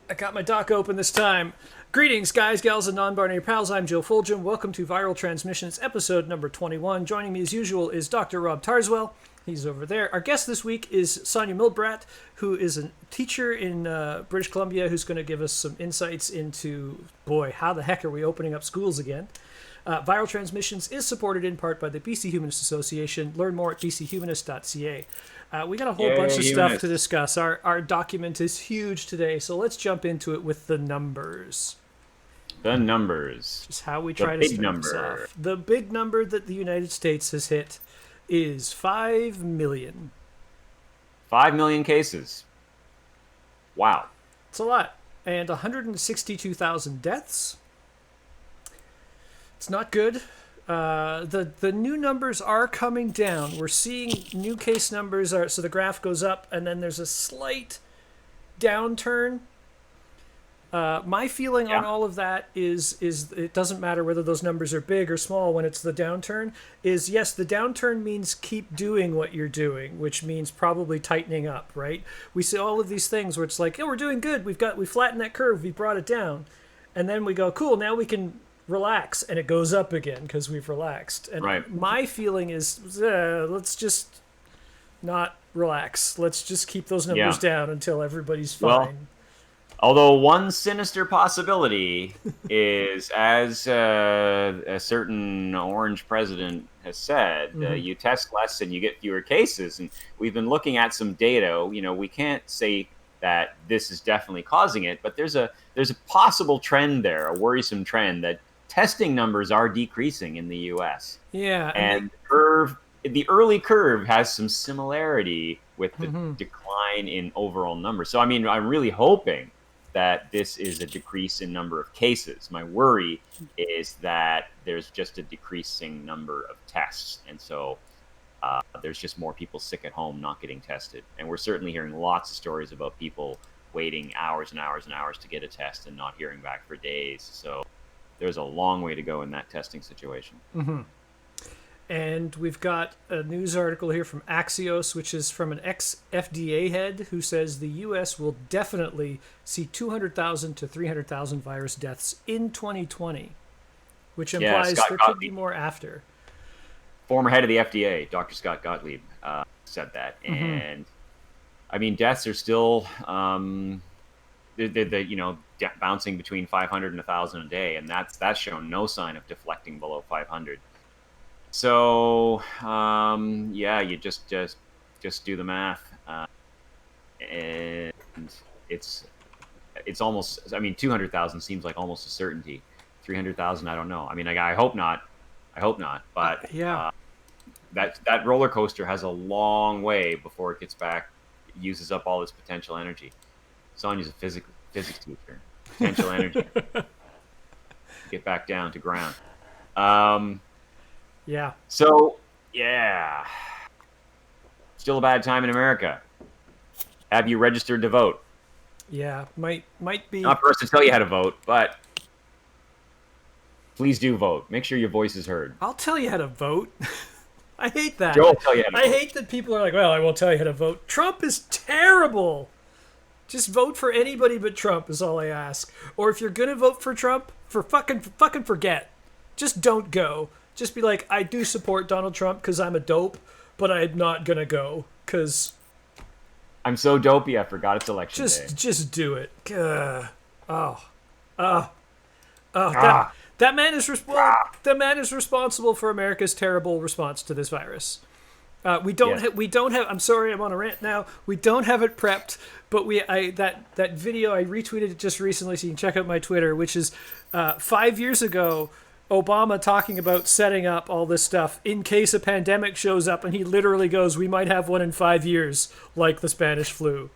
I got my doc open this time. Greetings, guys, gals, and non-binary pals. I'm Joe Fulgham. Welcome to Viral Transmissions, episode number 21. Joining me, as usual, is Dr. Rob Tarswell. He's over there. Our guest this week is Sonia Milbrat, who is a teacher in British Columbia, who's going to give us some insights into, boy, how the heck are we opening up schools again? Viral Transmissions is supported in part by the BC Humanist Association. Learn more at bchumanist.ca. We got a whole bunch of stuff to discuss. Our document is huge today, so let's jump into it with the numbers. The numbers. Just how we try to start this off. The big number that the United States has hit is 5 million. 5 million cases. Wow. It's a lot. And 162,000 deaths. It's not good. The new numbers are coming down. We're seeing new case numbers so the graph goes up and then there's a slight downturn. My feeling on all of that is it doesn't matter whether those numbers are big or small when it's the downturn. Is yes, the downturn means keep doing what you're doing, which means probably tightening up, right? We see all of these things where it's like, oh, we're doing good. We flattened that curve. We brought it down. And then we go, cool, now we can relax, and it goes up again because we've relaxed. And my feeling is let's just not relax. Let's just keep those numbers down until everybody's fine. Well, although one sinister possibility is, as a certain orange president has said, you test less and you get fewer cases. And we've been looking at some data. You know, we can't say that this is definitely causing it, but there's a possible trend there, a worrisome trend that testing numbers are decreasing in the U.S. Yeah, and the early curve has some similarity with the decline in overall numbers. So, I mean, I'm really hoping that this is a decrease in number of cases. My worry is that there's just a decreasing number of tests, and so there's just more people sick at home not getting tested. And we're certainly hearing lots of stories about people waiting hours and hours and hours to get a test and not hearing back for days. So there's a long way to go in that testing situation. And we've got a news article here from Axios, which is from an ex-FDA head who says the U.S. will definitely see 200,000 to 300,000 virus deaths in 2020, which implies there could be more after. Former head of the FDA, Dr. Scott Gottlieb, said that. And, I mean, deaths are still, bouncing between 500 and 1,000 a day, and that's shown no sign of deflecting below 500. So, you just do the math, and it's almost. I mean, 200,000 seems like almost a certainty. 300,000, I don't know. I mean, I hope not. But that roller coaster has a long way before it gets back, uses up all its potential energy. Sonia's a physics teacher. Potential energy. Get back down to ground. So, still a bad time in America. Have you registered to vote? Yeah, might be. Not for us to tell you how to vote, but please do vote. Make sure your voice is heard. I'll tell you how to vote. I hate that. Joe will tell you how to vote. I hate that people are like, well, I won't tell you how to vote. Trump is terrible. Just vote for anybody but Trump is all I ask. Or if you're going to vote for Trump, fucking forget. Just don't go. Just be like, I do support Donald Trump because I'm a dope, but I'm not going to go because I'm so dopey I forgot it's election day. Just do it. That man is responsible for America's terrible response to this virus. We don't have. I'm sorry, I'm on a rant now. We don't have it prepped, but that video I retweeted it just recently, so you can check out my Twitter, which is 5 years ago. Obama talking about setting up all this stuff in case a pandemic shows up, and he literally goes, "We might have one in 5 years, like the Spanish flu."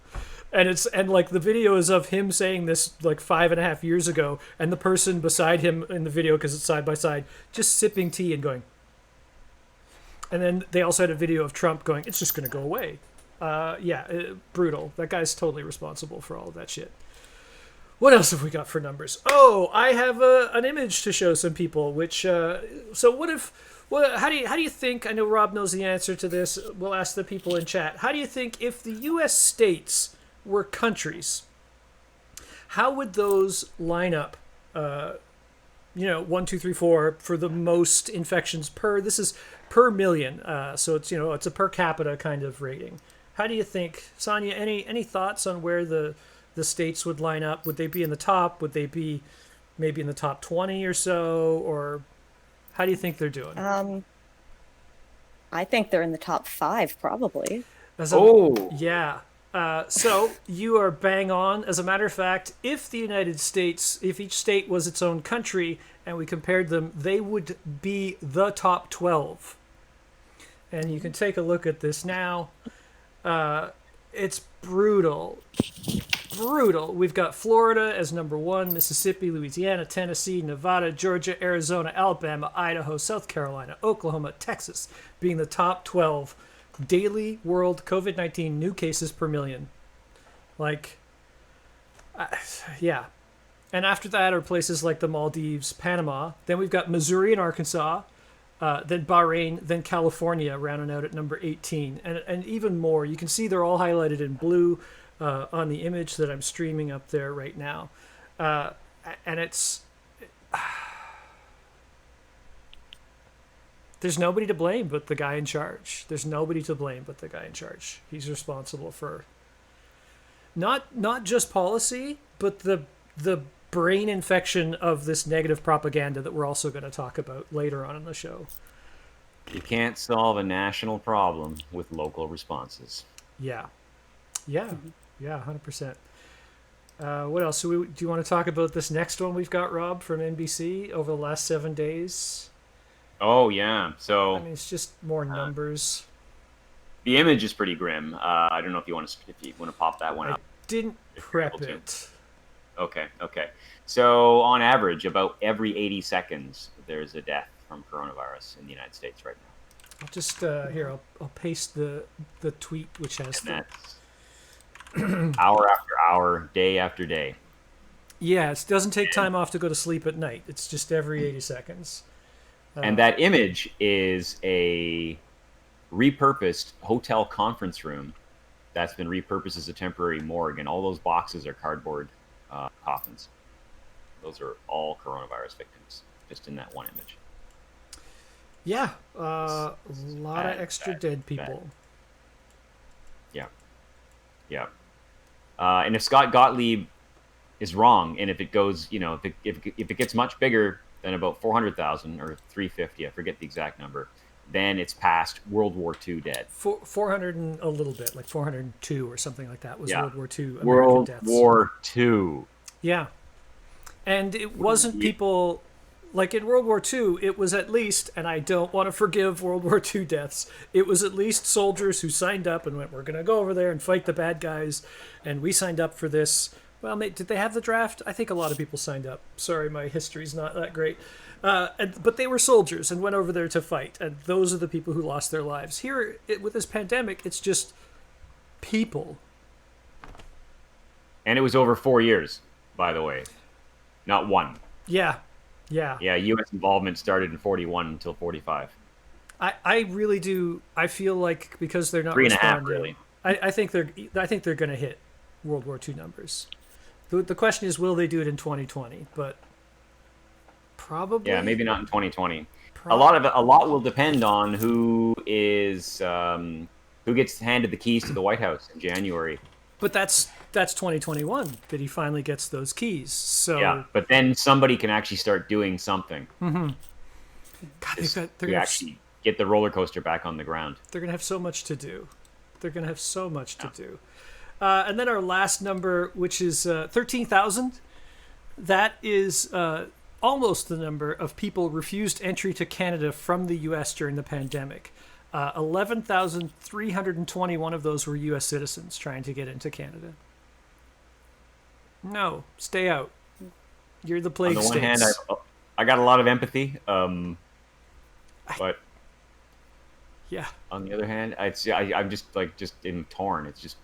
And the video is of him saying this like 5.5 years ago, and the person beside him in the video, because it's side by side, just sipping tea and going. And then they also had a video of Trump going, "It's just going to go away." Brutal. That guy's totally responsible for all of that shit. What else have we got for numbers? Oh, I have an image to show some people. Which so how do you think? I know Rob knows the answer to this. We'll ask the people in chat. How do you think if the U.S. states were countries, how would those line up? 1, 2, 3, 4 for the most infections per. This is per million, so it's a per capita kind of rating. How do you think, Sonia? Any thoughts on where the states would line up? Would they be in the top? Would they be maybe in the top 20 or so? Or how do you think they're doing? I think they're in the top 5, probably. Yeah. So you are bang on. As a matter of fact, if each state was its own country and we compared them, they would be the top 12. And you can take a look at this now. It's brutal. Brutal. We've got Florida as number 1, Mississippi, Louisiana, Tennessee, Nevada, Georgia, Arizona, Alabama, Idaho, South Carolina, Oklahoma, Texas being the top 12 daily world COVID-19 new cases per million. Yeah. And after that are places like the Maldives, Panama. Then we've got Missouri and Arkansas. Then Bahrain, then California rounding out at number 18. And even more. You can see they're all highlighted in blue on the image that I'm streaming up there right now. And it's... There's nobody to blame but the guy in charge. There's nobody to blame but the guy in charge. He's responsible for not just policy, but the brain infection of this negative propaganda that we're also going to talk about later on in the show. You can't solve a national problem with local responses. Yeah. 100%. What else? Do you want to talk about this next one we've got, Rob, from NBC over the last 7 days? Oh, yeah. So, I mean, it's just more numbers. The image is pretty grim. I don't know if you want to pop that one up. Didn't prep it. Okay. So, on average, about every 80 seconds, there's a death from coronavirus in the United States right now. I'll just here. I'll paste the tweet which has that's hour after hour, day after day. Yeah, it doesn't take time off to go to sleep at night. It's just every 80 seconds. And that image is a repurposed hotel conference room that's been repurposed as a temporary morgue, and all those boxes are cardboard coffins. Those are all coronavirus victims, just in that one image. Yeah, a lot of extra dead people. Yeah. And if Scott Gottlieb is wrong, and if it goes, if it gets much bigger than about 400,000 or 350, I forget the exact number, then it's past World War II dead. 400 and a little bit, like 402 or something like that was World War II American World deaths. War II. Yeah. And it wasn't people... Like in World War II, it was at least, and I don't want to forgive World War II deaths, it was at least soldiers who signed up and went, we're going to go over there and fight the bad guys, and we signed up for this. Well, did they have the draft? I think a lot of people signed up. Sorry, my history's not that great. But they were soldiers and went over there to fight, and those are the people who lost their lives. Here, with this pandemic, it's just people. And it was over 4 years, by the way. Not one. Yeah. Yeah, U.S. involvement started in 41 until 45. I really do. I feel like because they're not 3.5, really. I think they're going to hit World War II numbers. The question is, will they do it in 2020? But probably. Yeah, maybe not in 2020. A lot will depend on who gets handed the keys to the White House in January. But that's 2021 that he finally gets those keys. So yeah, but then somebody can actually start doing something. Mm-hmm. God, they're gonna actually get the roller coaster back on the ground. They're gonna have so much to do. And then our last number, which is 13,000. That is almost the number of people refused entry to Canada from the U.S. during the pandemic. 11,321 of those were U.S. citizens trying to get into Canada. No, stay out. You're the plague states. On the one hand, I got a lot of empathy, but yeah. On the other hand, I'm just in torn. It's just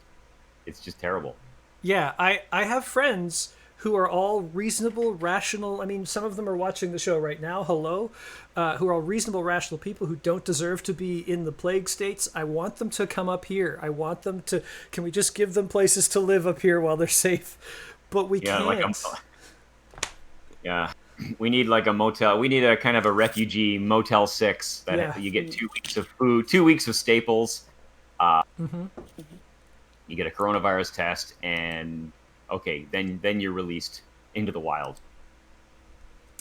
terrible. Yeah, I have friends who are all reasonable, rational. I mean, some of them are watching the show right now. Hello. Who are all reasonable, rational people who don't deserve to be in the plague states. I want them to come up here. I want them to... Can we just give them places to live up here while they're safe? but we Yeah, can't. Yeah. We need like a motel. We need a kind of a refugee Motel 6 that Yeah. you get 2 weeks of food, 2 weeks of staples. You get a coronavirus test, and okay, then you're released into the wild.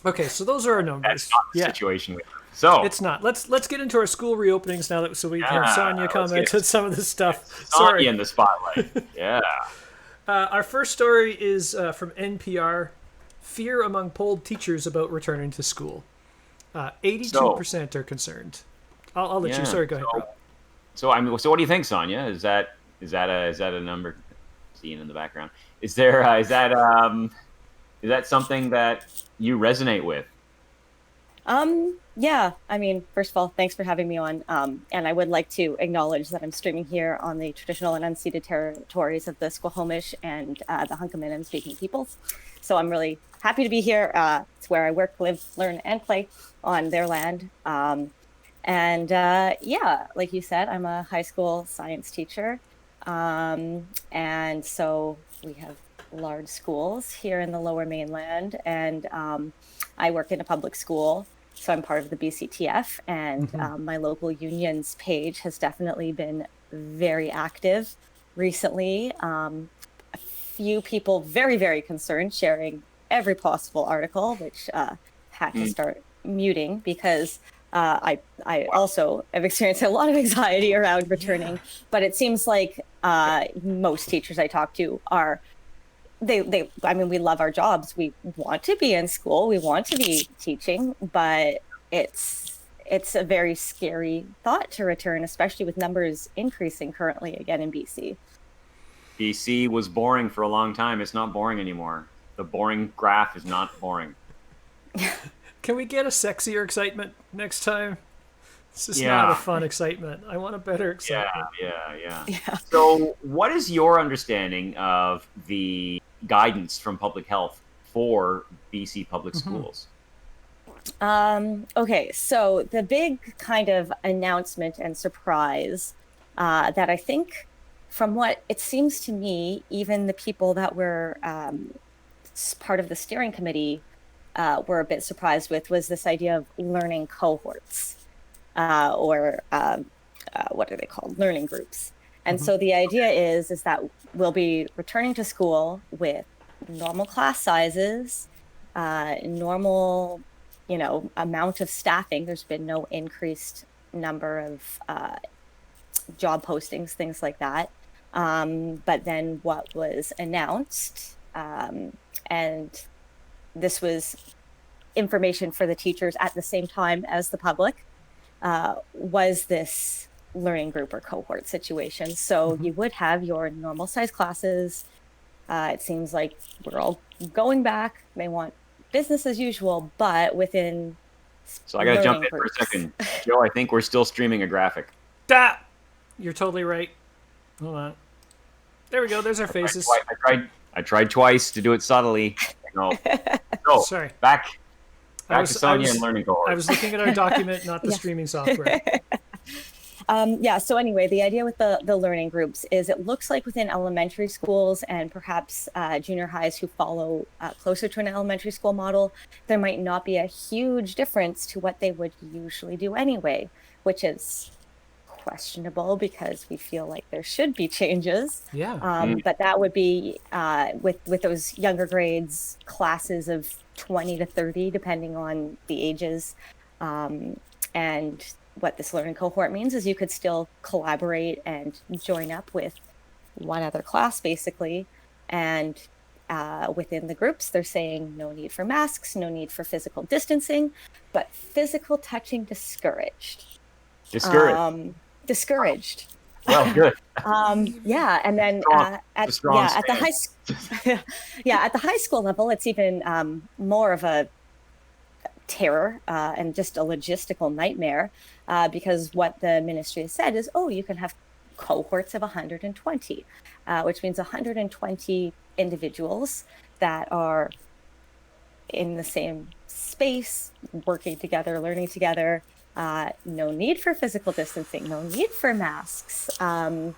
Okay, so those are our That's numbers. not the Yeah, situation we have. So it's not. Let's get into our school reopenings now that so we have Sonia let's comment get on some of this stuff. Sonya Sorry. in the spotlight. Yeah. Our first story is from NPR. Fear among polled teachers about returning to school. 82% are concerned. I'll let you. Yeah. Sorry, go ahead. Rob. So what do you think, Sonia? Is that a number? Seeing in the background, is that something that you resonate with? Yeah, I mean, first of all, thanks for having me on. And I would like to acknowledge that I'm streaming here on the traditional and unceded territories of the Squamish and the Hunkaminam speaking peoples. So I'm really happy to be here. It's where I work, live, learn, and play on their land. Yeah, like you said, I'm a high school science teacher. And so we have large schools here in the Lower Mainland, and I work in a public school, so I'm part of the BCTF, and my local unions page has definitely been very active recently. A few people very, very concerned, sharing every possible article, which had to start muting because I also have experienced a lot of anxiety around returning, but it seems like most teachers I talk to are I mean, we love our jobs. We want to be in school. We want to be teaching, but it's a very scary thought to return, especially with numbers increasing currently again in BC. BC was boring for a long time. It's not boring anymore. The boring graph is not boring. Can we get a sexier excitement next time? This is not a fun excitement. I want a better excitement. Yeah. So, what is your understanding of the guidance from public health for BC public schools? Okay, so the big kind of announcement and surprise that I think, from what it seems to me, even the people that were part of the steering committee were a bit surprised with, was this idea of learning cohorts, or what are they called? Learning groups. And so the idea is that we'll be returning to school with normal class sizes, normal, amount of staffing. There's been no increased number of job postings, things like that. But then what was announced, and this was information for the teachers at the same time as the public, was this learning group or cohort situation. So you would have your normal size classes. It seems like we're all going back. They want business as usual, but within. So I got to jump in for a second. Joe, I think we're still streaming a graphic. You're totally right. Hold on. There we go. There's our faces. I tried twice to do it subtly. No. So, Sorry. Back to Sonia and learning cohort. I was looking at our document, not the streaming software. So anyway, the idea with the learning groups is it looks like within elementary schools and perhaps junior highs who follow closer to an elementary school model, there might not be a huge difference to what they would usually do anyway, which is questionable because we feel like there should be changes. Yeah. But that would be with those younger grades, classes of 20 to 30, depending on the ages. And what this learning cohort means is you could still collaborate and join up with one other class, basically. And within the groups, they're saying no need for masks, no need for physical distancing, but physical touching discouraged. Discouraged. Well, good. Yeah, and then at the high school level, it's even more of a terror and just a logistical nightmare, because what the ministry has said is, you can have cohorts of 120, which means 120 individuals that are in the same space, working together, learning together. No need for physical distancing, no need for masks. And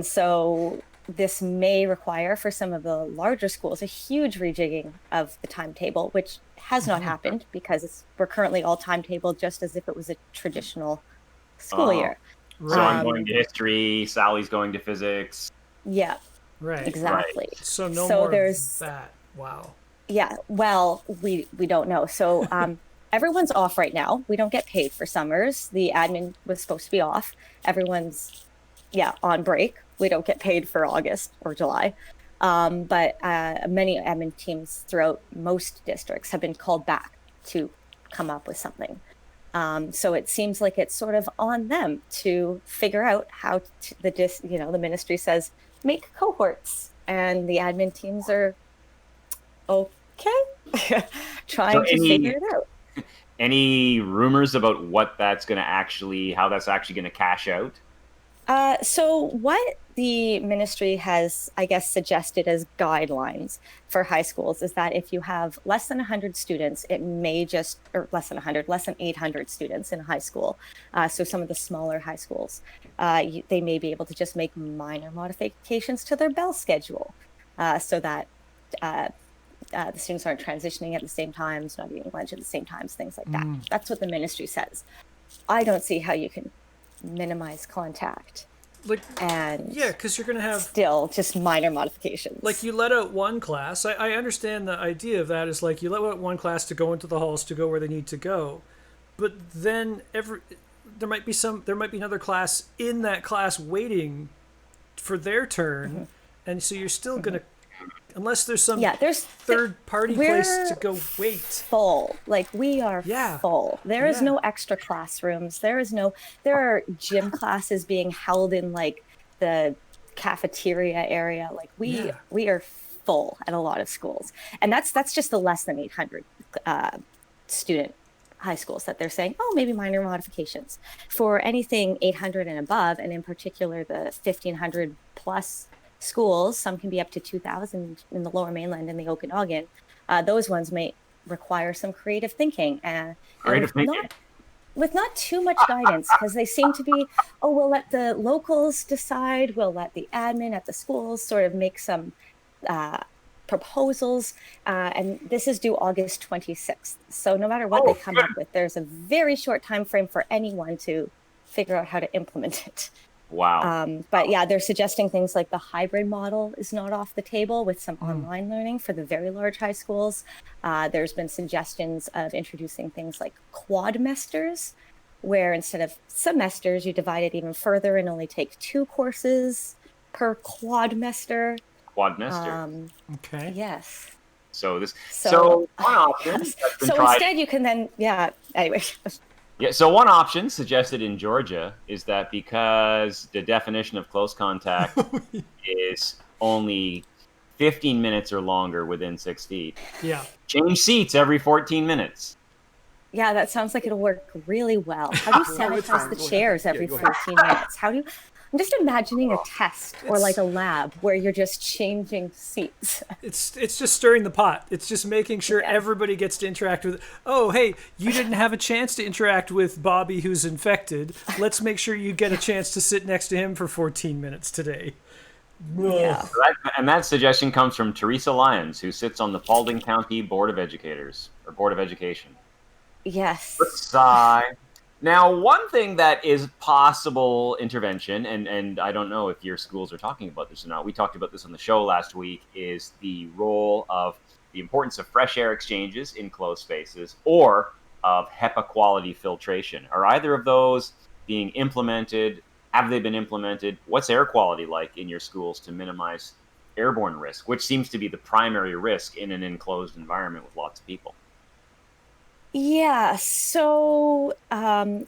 so this may require for some of the larger schools a huge rejigging of the timetable, which has not happened because we're currently all timetabled just as if it was a traditional school year. So I'm going to history, Sally's going to physics. Yeah, Right. exactly. Right. So no more there's that. Wow. Yeah, well, we don't know. So everyone's off right now. We don't get paid for summers. The admin was supposed to be off. Everyone's on break. We don't get paid for August or July. But many admin teams throughout most districts have been called back to come up with something. So it seems like it's sort of on them to figure out how the ministry says make cohorts, and the admin teams are okay trying to figure it out. Any rumors about what that's going to how that's actually going to cash out? So what the ministry has, I guess, suggested as guidelines for high schools is that if you have less than 100 students, it may or less than 800 students in a high school. So some of the smaller high schools, they may be able to just make minor modifications to their bell schedule so that the students aren't transitioning at the same times, not eating lunch at the same times, things like that. That's what the ministry says. I don't see how you can minimize contact because you're going to have still just minor modifications. Like you let out one class. I understand the idea of that is like you let out one class to go into the halls to go where they need to go, but then there might be another class in that class waiting for their turn, and so you're still going to, unless there's some third party place to go wait. Full. Like we are full. There is no extra classrooms. There are gym classes being held in like the cafeteria area. Like we are full at a lot of schools. And that's just the less than 800 student high schools that they're saying, maybe minor modifications. For anything 800 and above, and in particular the 1,500 plus schools, some can be up to 2,000 in the Lower Mainland and the Okanagan. Those ones may require some creative thinking with not too much guidance, because they seem to be, we'll let the locals decide, we'll let the admin at the schools sort of make some proposals, and this is due August 26th. So no matter what they come up with, there's a very short time frame for anyone to figure out how to implement it. Wow. But they're suggesting things like the hybrid model is not off the table with some online learning for the very large high schools. There's been suggestions of introducing things like quadmesters, where instead of semesters, you divide it even further and only take 2 courses per quadmester. Quadmester. Okay. Yes. So one option. Instead you can then, anyway. Yeah, so one option suggested in Georgia is that because the definition of close contact is only 15 minutes or longer within 6 feet, change seats every 14 minutes. Yeah, that sounds like it'll work really well. How do you sanitize the chairs every 15 minutes? I'm just imagining a test or like a lab where you're just changing seats. It's just stirring the pot. It's just making sure everybody gets to interact with. Oh, hey, you didn't have a chance to interact with Bobby who's infected. Let's make sure you get a chance to sit next to him for 14 minutes today. Yeah. And that suggestion comes from Teresa Lyons, who sits on the Paulding County Board of Educators, or Board of Education. Yes. Sigh. Now, one thing that is possible intervention, and I don't know if your schools are talking about this or not, we talked about this on the show last week, is the role of the importance of fresh air exchanges in closed spaces or of HEPA quality filtration. Are either of those being implemented? Have they been implemented? What's air quality like in your schools to minimize airborne risk, which seems to be the primary risk in an enclosed environment with lots of people? Yeah, so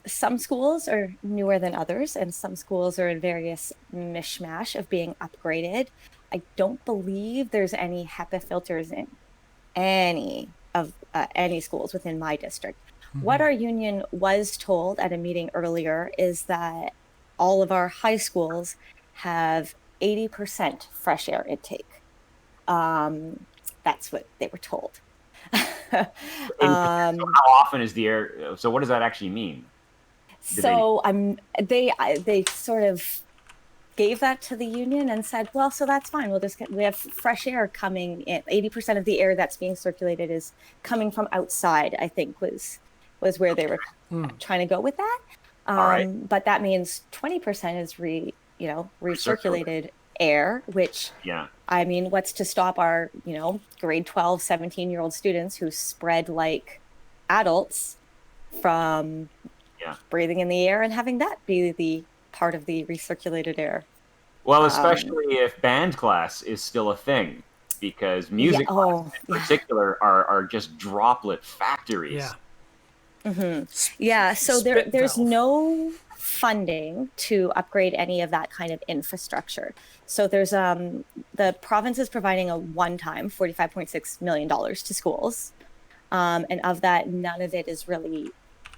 some schools are newer than others, and some schools are in various mishmash of being upgraded. I don't believe there's any HEPA filters in any schools within my district. What our union was told at a meeting earlier is that all of our high schools have 80% fresh air intake. That's what they were told. So how often is the air? So what does that actually mean? They gave that to the union and said, well, so that's fine. We have fresh air coming in. 80% of the air that's being circulated is coming from outside, I think was where they were trying to go with that. All right. But that means 20% is recirculated air, which, yeah. I mean, what's to stop our, grade 12, 17-year-old students who spread like adults from breathing in the air and having that be the part of the recirculated air. Well, especially if band class is still a thing, because music classes in particular are just droplet factories. Yeah. So there's no funding to upgrade any of that kind of infrastructure. So there's the province is providing a one-time $45.6 million to schools, and of that, none of it is really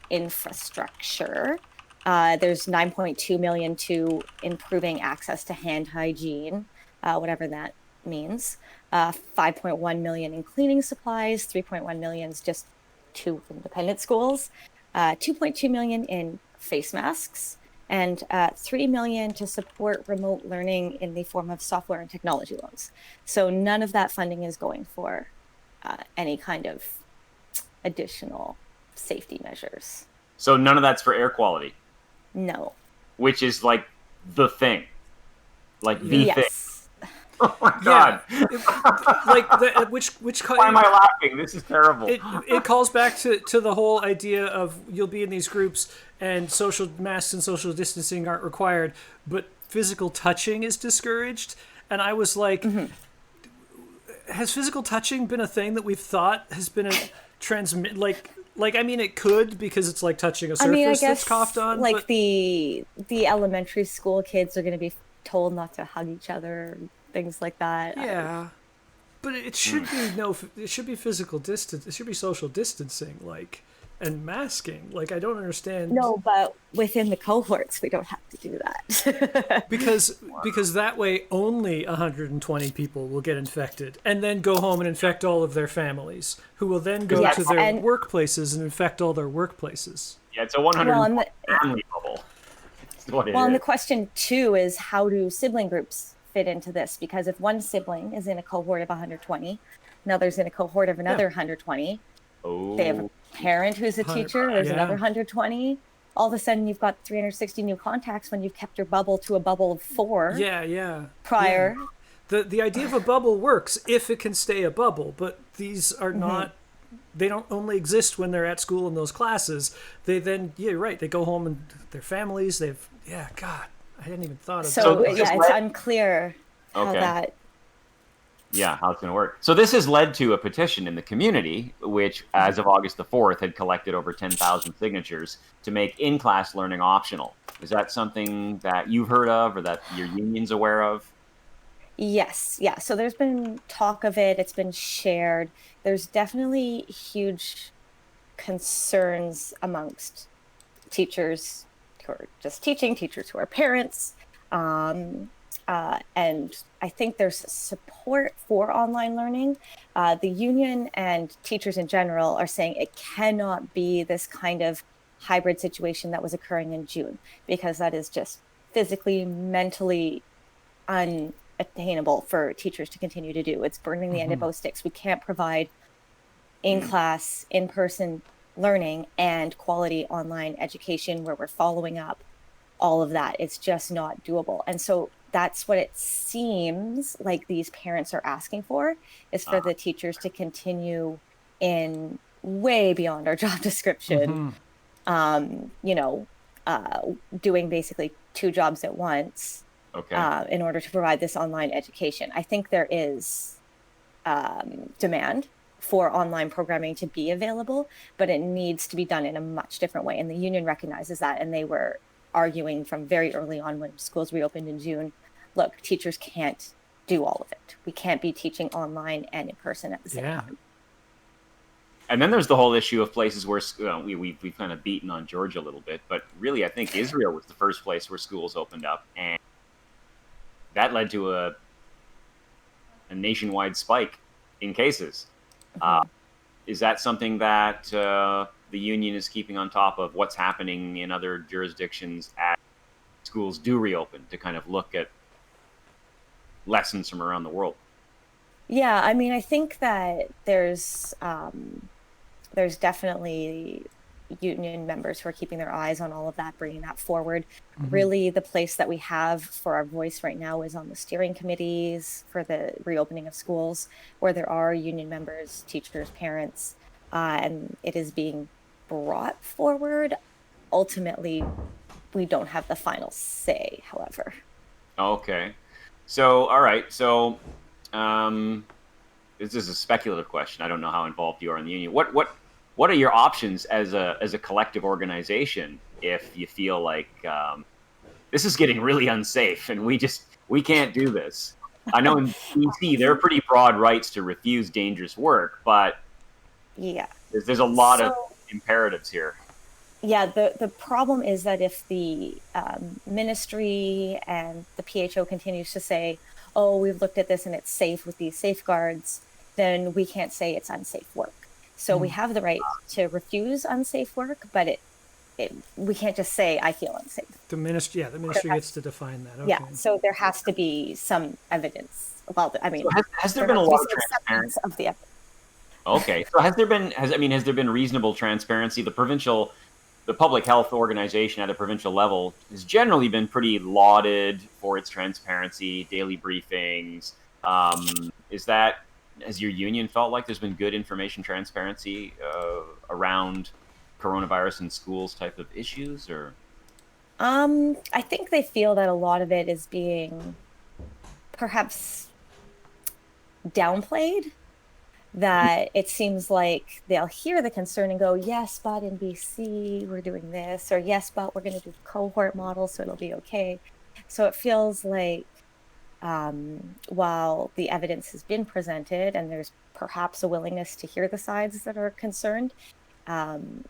infrastructure. There's $9.2 million to improving access to hand hygiene, whatever that means. $5.1 million in cleaning supplies. $3.1 million is just to independent schools. $2.2 million in face masks, and $3 million to support remote learning in the form of software and technology loans. So none of that funding is going for any kind of additional safety measures. So none of that's for air quality? No. Which is like the thing. Like the thing. Oh my God. Yeah. Which why am I laughing? This is terrible. It calls back to the whole idea of you'll be in these groups and social masks and social distancing aren't required, but physical touching is discouraged. And I was like, has physical touching been a thing that we've thought has been a transmit I mean, it could, because it's like touching a surface that's coughed on. Like but... the elementary school kids are going to be told not to hug each other, things like that. Yeah, but it should be it should be physical distance. It should be social distancing, and masking. I don't understand. No, but within the cohorts, we don't have to do that. because that way only 120 people will get infected and then go home and infect all of their families, who will then go to their workplaces and infect all their workplaces. Yeah, it's a 100 family bubble. And the question too is, how do sibling groups fit into this? Because if one sibling is in a cohort of 120, another's in a cohort of another 120. They have a parent who's a teacher, there's another 120. All of a sudden you've got 360 new contacts when you've kept your bubble to a bubble of 4 prior. Yeah. The idea of a bubble works if it can stay a bubble, but these are not, they don't only exist when they're at school in those classes. They then, they go home and their families, God, I hadn't even thought of that. So it's unclear how that... Yeah, how it's going to work. So this has led to a petition in the community, which, as of August the 4th, had collected over 10,000 signatures to make in-class learning optional. Is that something that you've heard of or that your union's aware of? Yes. Yeah. So there's been talk of it. It's been shared. There's definitely huge concerns amongst teachers who are just teaching, teachers who are parents, and I think there's support for online learning. The union and teachers in general are saying it cannot be this kind of hybrid situation that was occurring in June, because that is just physically, mentally unattainable for teachers to continue to do. It's burning the end of both sticks. We can't provide in-class, in-person learning and quality online education where we're following up all of that. It's just not doable. And so that's what it seems like these parents are asking for, is for the teachers to continue in way beyond our job description, doing basically 2 jobs at once in order to provide this online education. I think there is demand for online programming to be available, but it needs to be done in a much different way. And the union recognizes that, and they were arguing from very early on when schools reopened in June, look, teachers can't do all of it. We can't be teaching online and in person at the same time. And then there's the whole issue of places where we've kind of beaten on Georgia a little bit, but really I think Israel was the first place where schools opened up, and that led to a nationwide spike in cases. Is that something that the union is keeping on top of, what's happening in other jurisdictions as schools do reopen to kind of look at lessons from around the world? Yeah, I mean, I think that there's definitely union members who are keeping their eyes on all of that, bringing that forward. Really, the place that we have for our voice right now is on the steering committees for the reopening of schools, where there are union members, teachers, parents, and it is being brought forward. Ultimately, we don't have the final say, however. Okay. So, all right. So, this is a speculative question. I don't know how involved you are in the union. What are your options as a collective organization if you feel like this is getting really unsafe and we can't do this? I know in BC there are pretty broad rights to refuse dangerous work, but Yeah. there's a lot of So, imperatives here. yeah, the problem is that if the ministry and the PHO continues to say, "Oh, we've looked at this and it's safe with these safeguards," then we can't say it's unsafe work. So we have the right to refuse unsafe work, but we can't just say, "I feel unsafe." The ministry, the ministry has- gets to define that. Okay. Yeah, so there has to be some evidence. Well, I mean, So has there there been a has to be lot of some transparency? acceptance of the evidence. Okay. So has there been reasonable transparency? The public health organization at a provincial level has generally been pretty lauded for its transparency, daily briefings. Has your union felt like there's been good information transparency around coronavirus in schools type of issues, or? I think they feel that a lot of it is being perhaps downplayed, that it seems like they'll hear the concern and go, "Yes, but in BC we're doing this," or "Yes, but we're going to do cohort models, so it'll be okay." So it feels like while the evidence has been presented and there's perhaps a willingness to hear the sides that are concerned,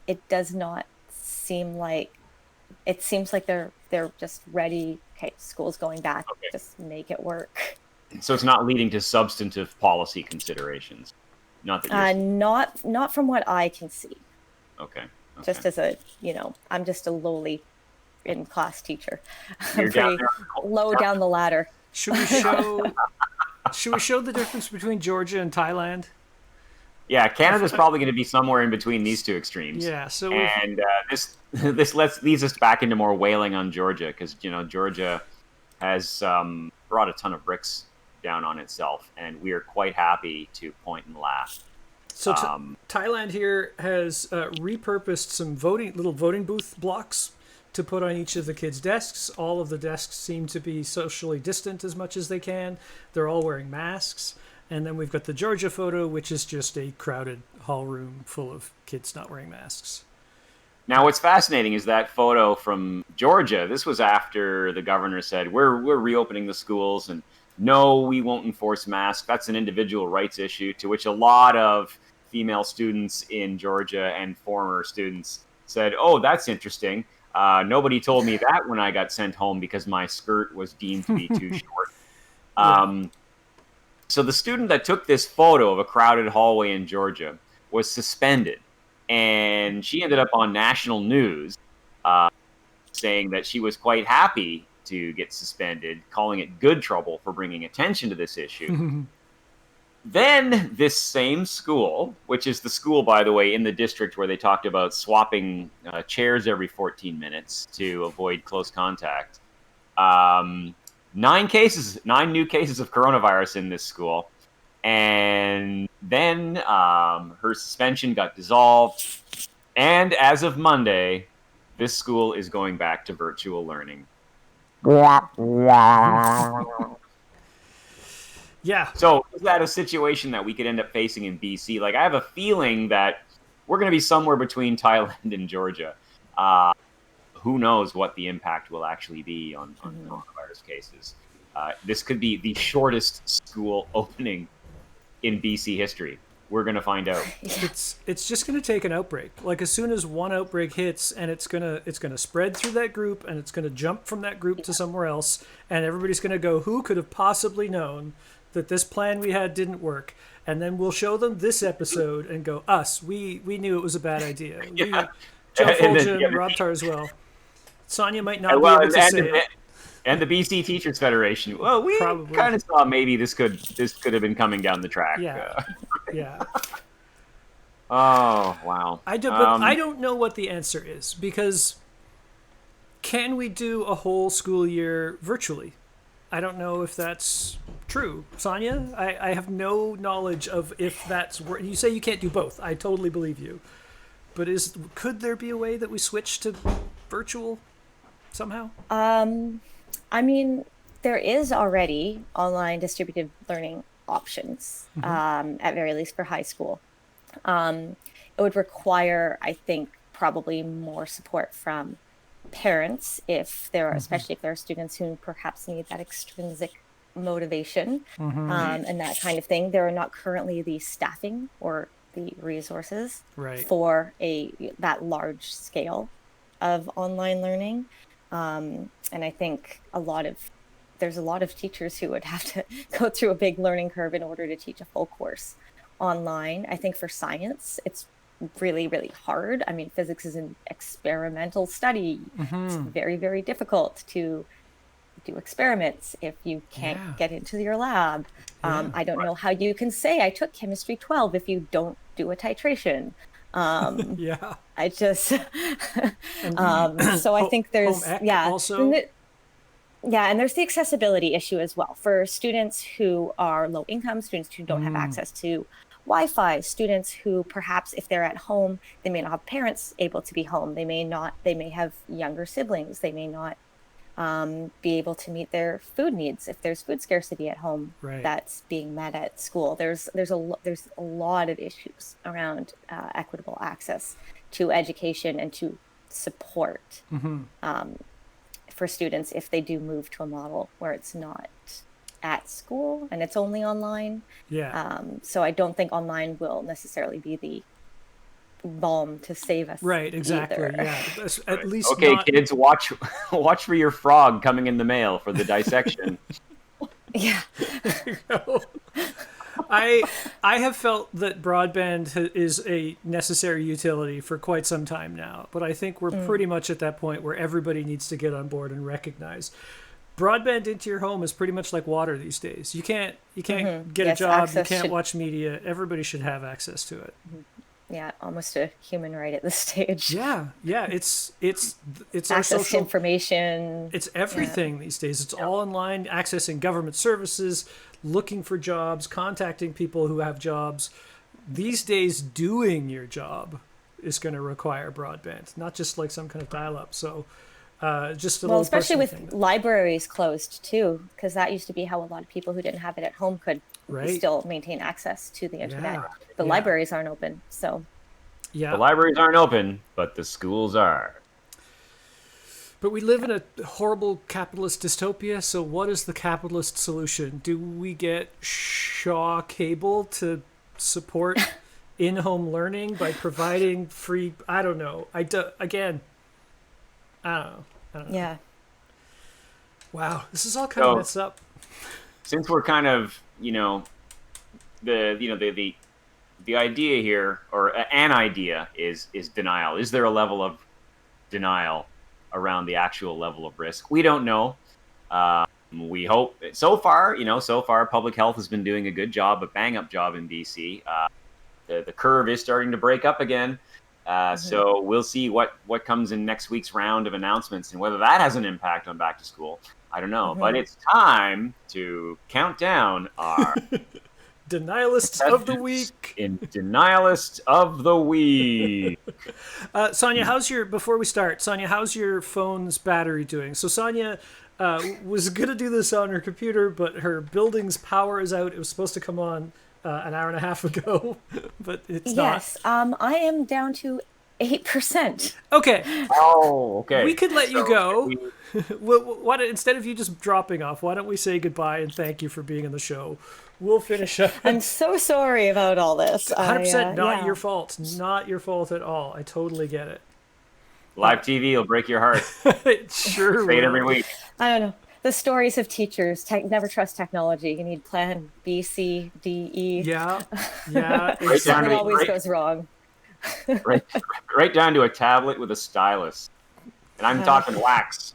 it does not seem like it seems like they're just ready. Okay, school's going back, Okay. just make it work. So it's not leading to substantive policy considerations. Not that you're Not from what I can see. okay. Just as I'm just a lowly in class teacher. You're I'm down pretty there. low down the ladder. Should we show? Should we show the difference between Georgia and Thailand? Yeah, Canada's probably going to be somewhere in between these two extremes. Yeah. So And this leads us back into more wailing on Georgia, because Georgia has brought a ton of bricks down on itself, and we are quite happy to point and laugh. So Thailand here has repurposed some little voting booth blocks to put on each of the kids' desks. All of the desks seem to be socially distant as much as they can. They're all wearing masks. And then we've got the Georgia photo, which is just a crowded hall room full of kids not wearing masks. Now, what's fascinating is that photo from Georgia. This was after the governor said, we're reopening the schools, and no, we won't enforce masks. That's an individual rights issue, to which a lot of female students in Georgia and former students said, oh, that's interesting. Nobody told me that when I got sent home because my skirt was deemed to be too short. So the student that took this photo of a crowded hallway in Georgia was suspended, and she ended up on national news saying that she was quite happy to get suspended, calling it good trouble for bringing attention to this issue. Then this same school, which is the school, by the way, in the district where they talked about swapping chairs every 14 minutes to avoid close contact, 9 new cases of coronavirus in this school. And then her suspension got dissolved. And as of Monday, this school is going back to virtual learning. Yeah. So is that a situation that we could end up facing in BC? Like, I have a feeling that we're going to be somewhere between Thailand and Georgia. Who knows what the impact will actually be on coronavirus cases. This could be the shortest school opening in BC history. We're going to find out. It's just going to take an outbreak. Like, as soon as one outbreak hits, and it's going to spread through that group, and it's going to jump from that group to somewhere else, and everybody's going to go, who could have possibly known that this plan we had didn't work? And then we'll show them this episode and go, us, we knew it was a bad idea. Yeah. Joe And then, Fulgham, Rob Tar as well. Sonia might not Well, be able to say it. and the BC Teachers Federation. Well, we Probably. kind of saw maybe this could have been coming down the track. Yeah. Yeah. Oh wow. I don't know what the answer is, because can we do a whole school year virtually? I don't know if that's true. Sonia, I have no knowledge of if that's you say you can't do both. I totally believe you. But could there be a way that we switch to virtual somehow? I mean, there is already online distributed learning options, at very least for high school. It would require, I think, probably more support from parents especially if there are students who perhaps need that extrinsic motivation, and that kind of thing. There are not currently the staffing or the resources for that large scale of online learning. And I think there's a lot of teachers who would have to go through a big learning curve in order to teach a full course online. I think for science, it's really, really hard. I mean, physics is an experimental study. It's very, very difficult to do experiments if you can't get into your lab. I don't know how you can say I took chemistry 12 if you don't do a titration. I just so I think there's also. And there's the accessibility issue as well for students who are low income, students who don't have access to Wi-Fi, students who perhaps if they're at home, they may not have parents able to be home. They may have younger siblings. They may not be able to meet their food needs if there's food scarcity at home that's being met at school. There's a lot of issues around equitable access to education and to support for students if they do move to a model where it's not at school and it's only online. So I don't think online will necessarily be the balm to save us. Exactly. Either. Yeah. At least okay, kids, watch for your frog coming in the mail for the dissection. I have felt that broadband is a necessary utility for quite some time now, but I think we're pretty much at that point where everybody needs to get on board and recognize broadband into your home is pretty much like water these days. You can't get a job, you can't watch media. Everybody should have access to it. Yeah, almost a human right at this stage. Yeah, it's access our social to information. It's everything these days. It's all online, accessing government services, looking for jobs, contacting people who have jobs. These days, doing your job is going to require broadband, not just like some kind of dial-up. So, just a little especially with thing. Libraries closed too, because that used to be how a lot of people who didn't have it at home could still maintain access to the internet. The libraries aren't open, so. The libraries aren't open, but the schools are. But we live in a horrible capitalist dystopia, so what is the capitalist solution? Do we get Shaw Cable to support in-home learning by providing free... I don't know. I don't know. Yeah. Wow, this is all kind of messed up. Since we're kind of, the idea here, or an idea, is denial. Is there a level of denial around the actual level of risk? We don't know. We hope so far, public health has been doing a good job, a bang-up job in BC. The curve is starting to break up again. So we'll see what comes in next week's round of announcements and whether that has an impact on back to school. I don't know, but it's time to count down our Denialists of the week. In Denialists of the week. Sonia, before we start, Sonia, how's your phone's battery doing? So Sonia was going to do this on her computer, but her building's power is out. It was supposed to come on an hour and a half ago, but it's not. Yes, I am down to 8%. Okay. Oh, okay. We could let you go. Instead of you just dropping off, why don't we say goodbye and thank you for being on the show? We'll finish up. I'm so sorry about all this. 100% not your fault. Not your fault at all. I totally get it. Live TV will break your heart. It sure Say it will. every week. I don't know. The stories of teachers. Never trust technology. You need plan B, C, D, E. Yeah. Something always goes wrong. right down to a tablet with a stylus. And I'm talking wax.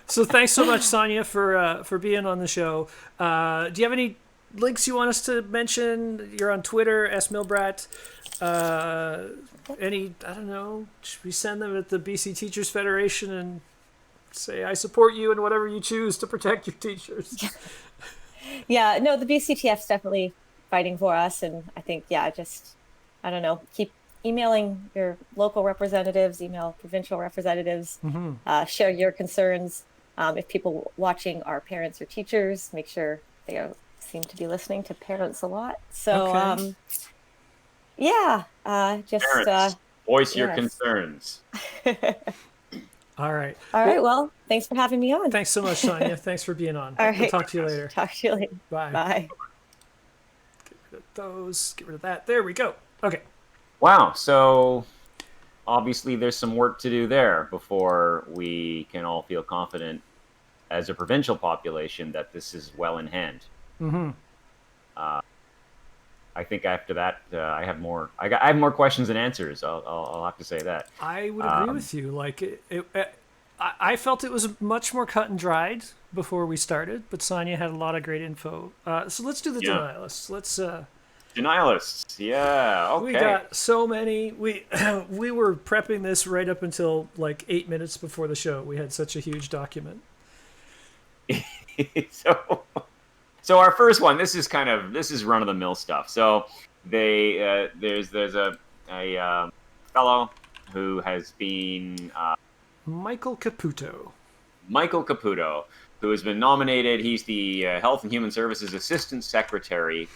So thanks so much, Sonia, for being on the show. Do you have any links you want us to mention? You're on Twitter, smilbrat. I don't know, should we send them at the BC Teachers Federation and say, I support you in whatever you choose to protect your teachers? Yeah, no, the BCTF's definitely fighting for us. And I think, I don't know, keep emailing your local representatives, email provincial representatives, share your concerns. If people watching are parents or teachers, make sure they seem to be listening to parents a lot. So, Okay. Parents, voice your concerns. All right. All right. Well, thanks for having me on. Thanks so much, Sonia. Thanks for being on. All right. We'll talk to you later. Talk to you later. Bye. Bye. Get rid of those. Get rid of that. There we go. Okay. Wow. So obviously there's some work to do there before we can all feel confident as a provincial population that this is well in hand. I think after that, I have more. I have more questions than answers. I'll have to say that. I would agree with you. Like, I felt it was much more cut and dried before we started, but Sonia had a lot of great info. So let's do the denialists. Let's. Denialists. Yeah. Okay. We got so many. We were prepping this right up until like 8 minutes before the show. We had such a huge document. So our first one, this is run of the mill stuff. So there's a fellow who has been Michael Caputo, who has been nominated. He's the Health and Human Services Assistant Secretary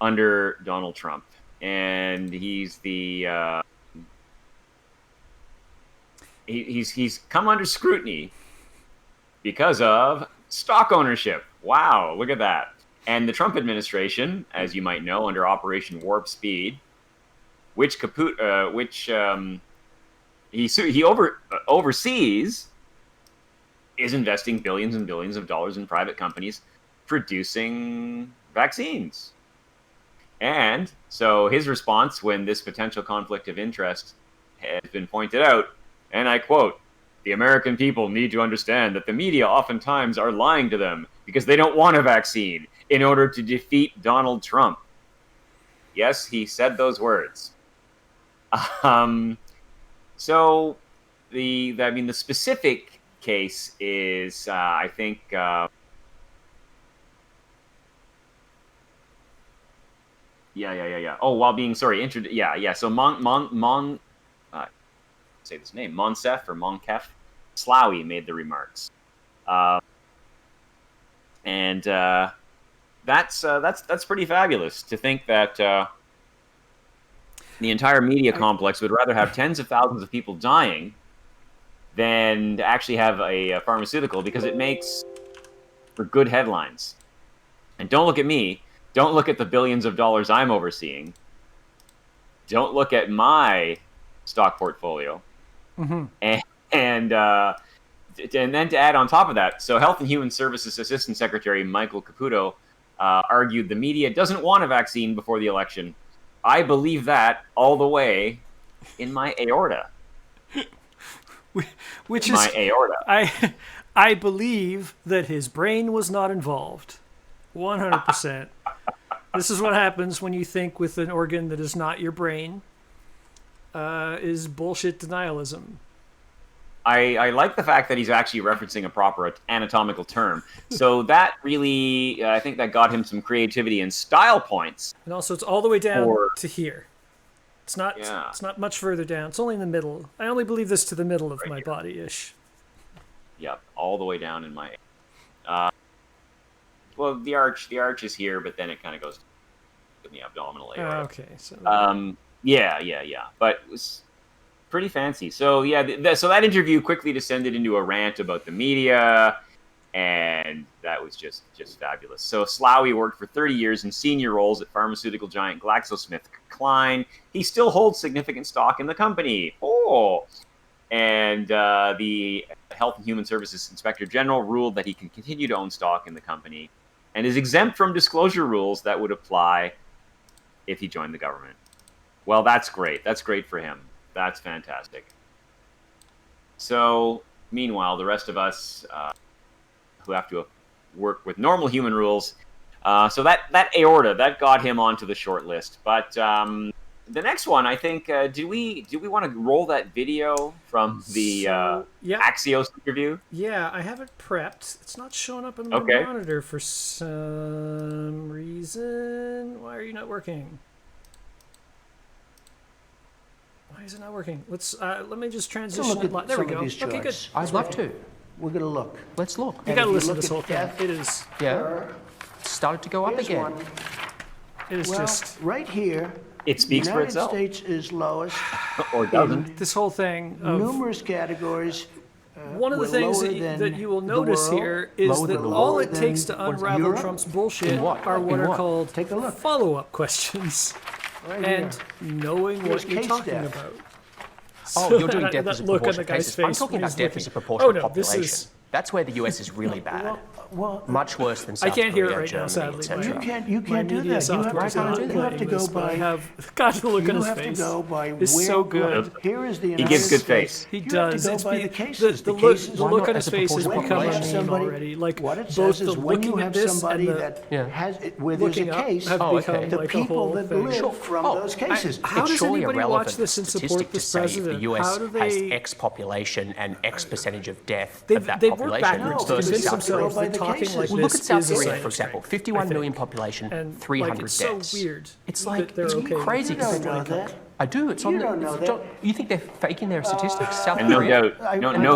under Donald Trump, and he's the he's come under scrutiny because of stock ownership. Wow, look at that. And the Trump administration, as you might know, under Operation Warp Speed, which he oversees, is investing billions and billions of dollars in private companies producing vaccines. And so his response when this potential conflict of interest has been pointed out, and I quote, "The American people need to understand that the media oftentimes are lying to them because they don't want a vaccine in order to defeat Donald Trump." Yes, he said those words. So the specific case is, I think, Oh, while being So say this name, Moncef or Moncef Slaoui made the remarks, and that's pretty fabulous to think that the entire media complex would rather have tens of thousands of people dying than to actually have a pharmaceutical, because it makes for good headlines. And don't look at me. Don't look at the billions of dollars I'm overseeing. Don't look at my stock portfolio. And then to add on top of that, so Health and Human Services Assistant Secretary Michael Caputo argued the media doesn't want a vaccine before the election. I believe that all the way in my aorta. Which in is my aorta. I believe that his brain was not involved. 100%. This is what happens when you think with an organ that is not your brain. Is bullshit denialism. I like the fact that he's actually referencing a proper anatomical term. So that really, I think that got him some creativity and style points. And also, it's all the way down to here. It's not. Yeah. It's not much further down. It's only in the middle. I only believe this to the middle of my body-ish. Yep, all the way down in my. Well, the arch is here, but then it kind of goes in the abdominal area. Okay, so. Yeah. But it was pretty fancy. So yeah, so that interview quickly descended into a rant about the media, and that was just fabulous. So Slaoui worked for 30 years in senior roles at pharmaceutical giant GlaxoSmithKline. He still holds significant stock in the company. And the Health and Human Services Inspector General ruled that he can continue to own stock in the company and is exempt from disclosure rules that would apply if he joined the government. Well, that's great. That's great for him. That's fantastic. So, meanwhile, the rest of us who have to work with normal human rules. So that aorta that got him onto the short list. But the next one, I think, do we want to roll that video from the Axios interview? Yeah, I have it prepped. It's not showing up on my monitor for some reason. Why are you not working? Why is it not working? Let me just transition it. There we go. Okay, good. I'd love to. We're going to look. Let's look. You got to listen to this whole thing. It is. Yeah. It started to go up Here's again. one. It is just. Right here. It speaks for itself. The United States is lowest. Or doesn't. This whole thing of Numerous categories. one of the things that you will notice here is that all it takes to unravel Europe? Trump's bullshit what? are what In are what? called Take a look. follow-up questions Right and here. knowing Here's what you're case talking death. about. Oh, you're doing That- death that as a look on proportion the of guy's cases. I'm face talking when about he's death as a looking. proportion Oh, of no, this population. is- That's where the US is really bad. Well, Much worse than I South can't hear Korea, it right now, Germany, sadly. etc. you My can't do media that. software is not you have playing to go this, but I by. have got to look You on his have face. to go by It's where. so good. Here is the He United gives good States. face. He You does. have It's to go by be, the cases. the The look, cases. the Why look not on his as a face has proportion become of a population? meme already. Like What it both says the is when looking you at have this somebody and the that Yeah. has where there's a looking up case, have Oh, become okay. the like a people whole that thing. live from those cases. How It's does surely anybody irrelevant watch this and support statistic this to say if the president? US How do has they? X population and X percentage of death They've, of that they've worked population backwards to versus convince South themselves Korea. that By the talking like cases. Well, look this at South is a Korea, sign for of example. strength, 51 I think. million population, And 300 like, it's deaths. so weird. It's that like, they're it's okay. crazy. You don't know that. I do. It's You on the. don't know that. You think they're faking their statistics? South And no Korea? doubt, no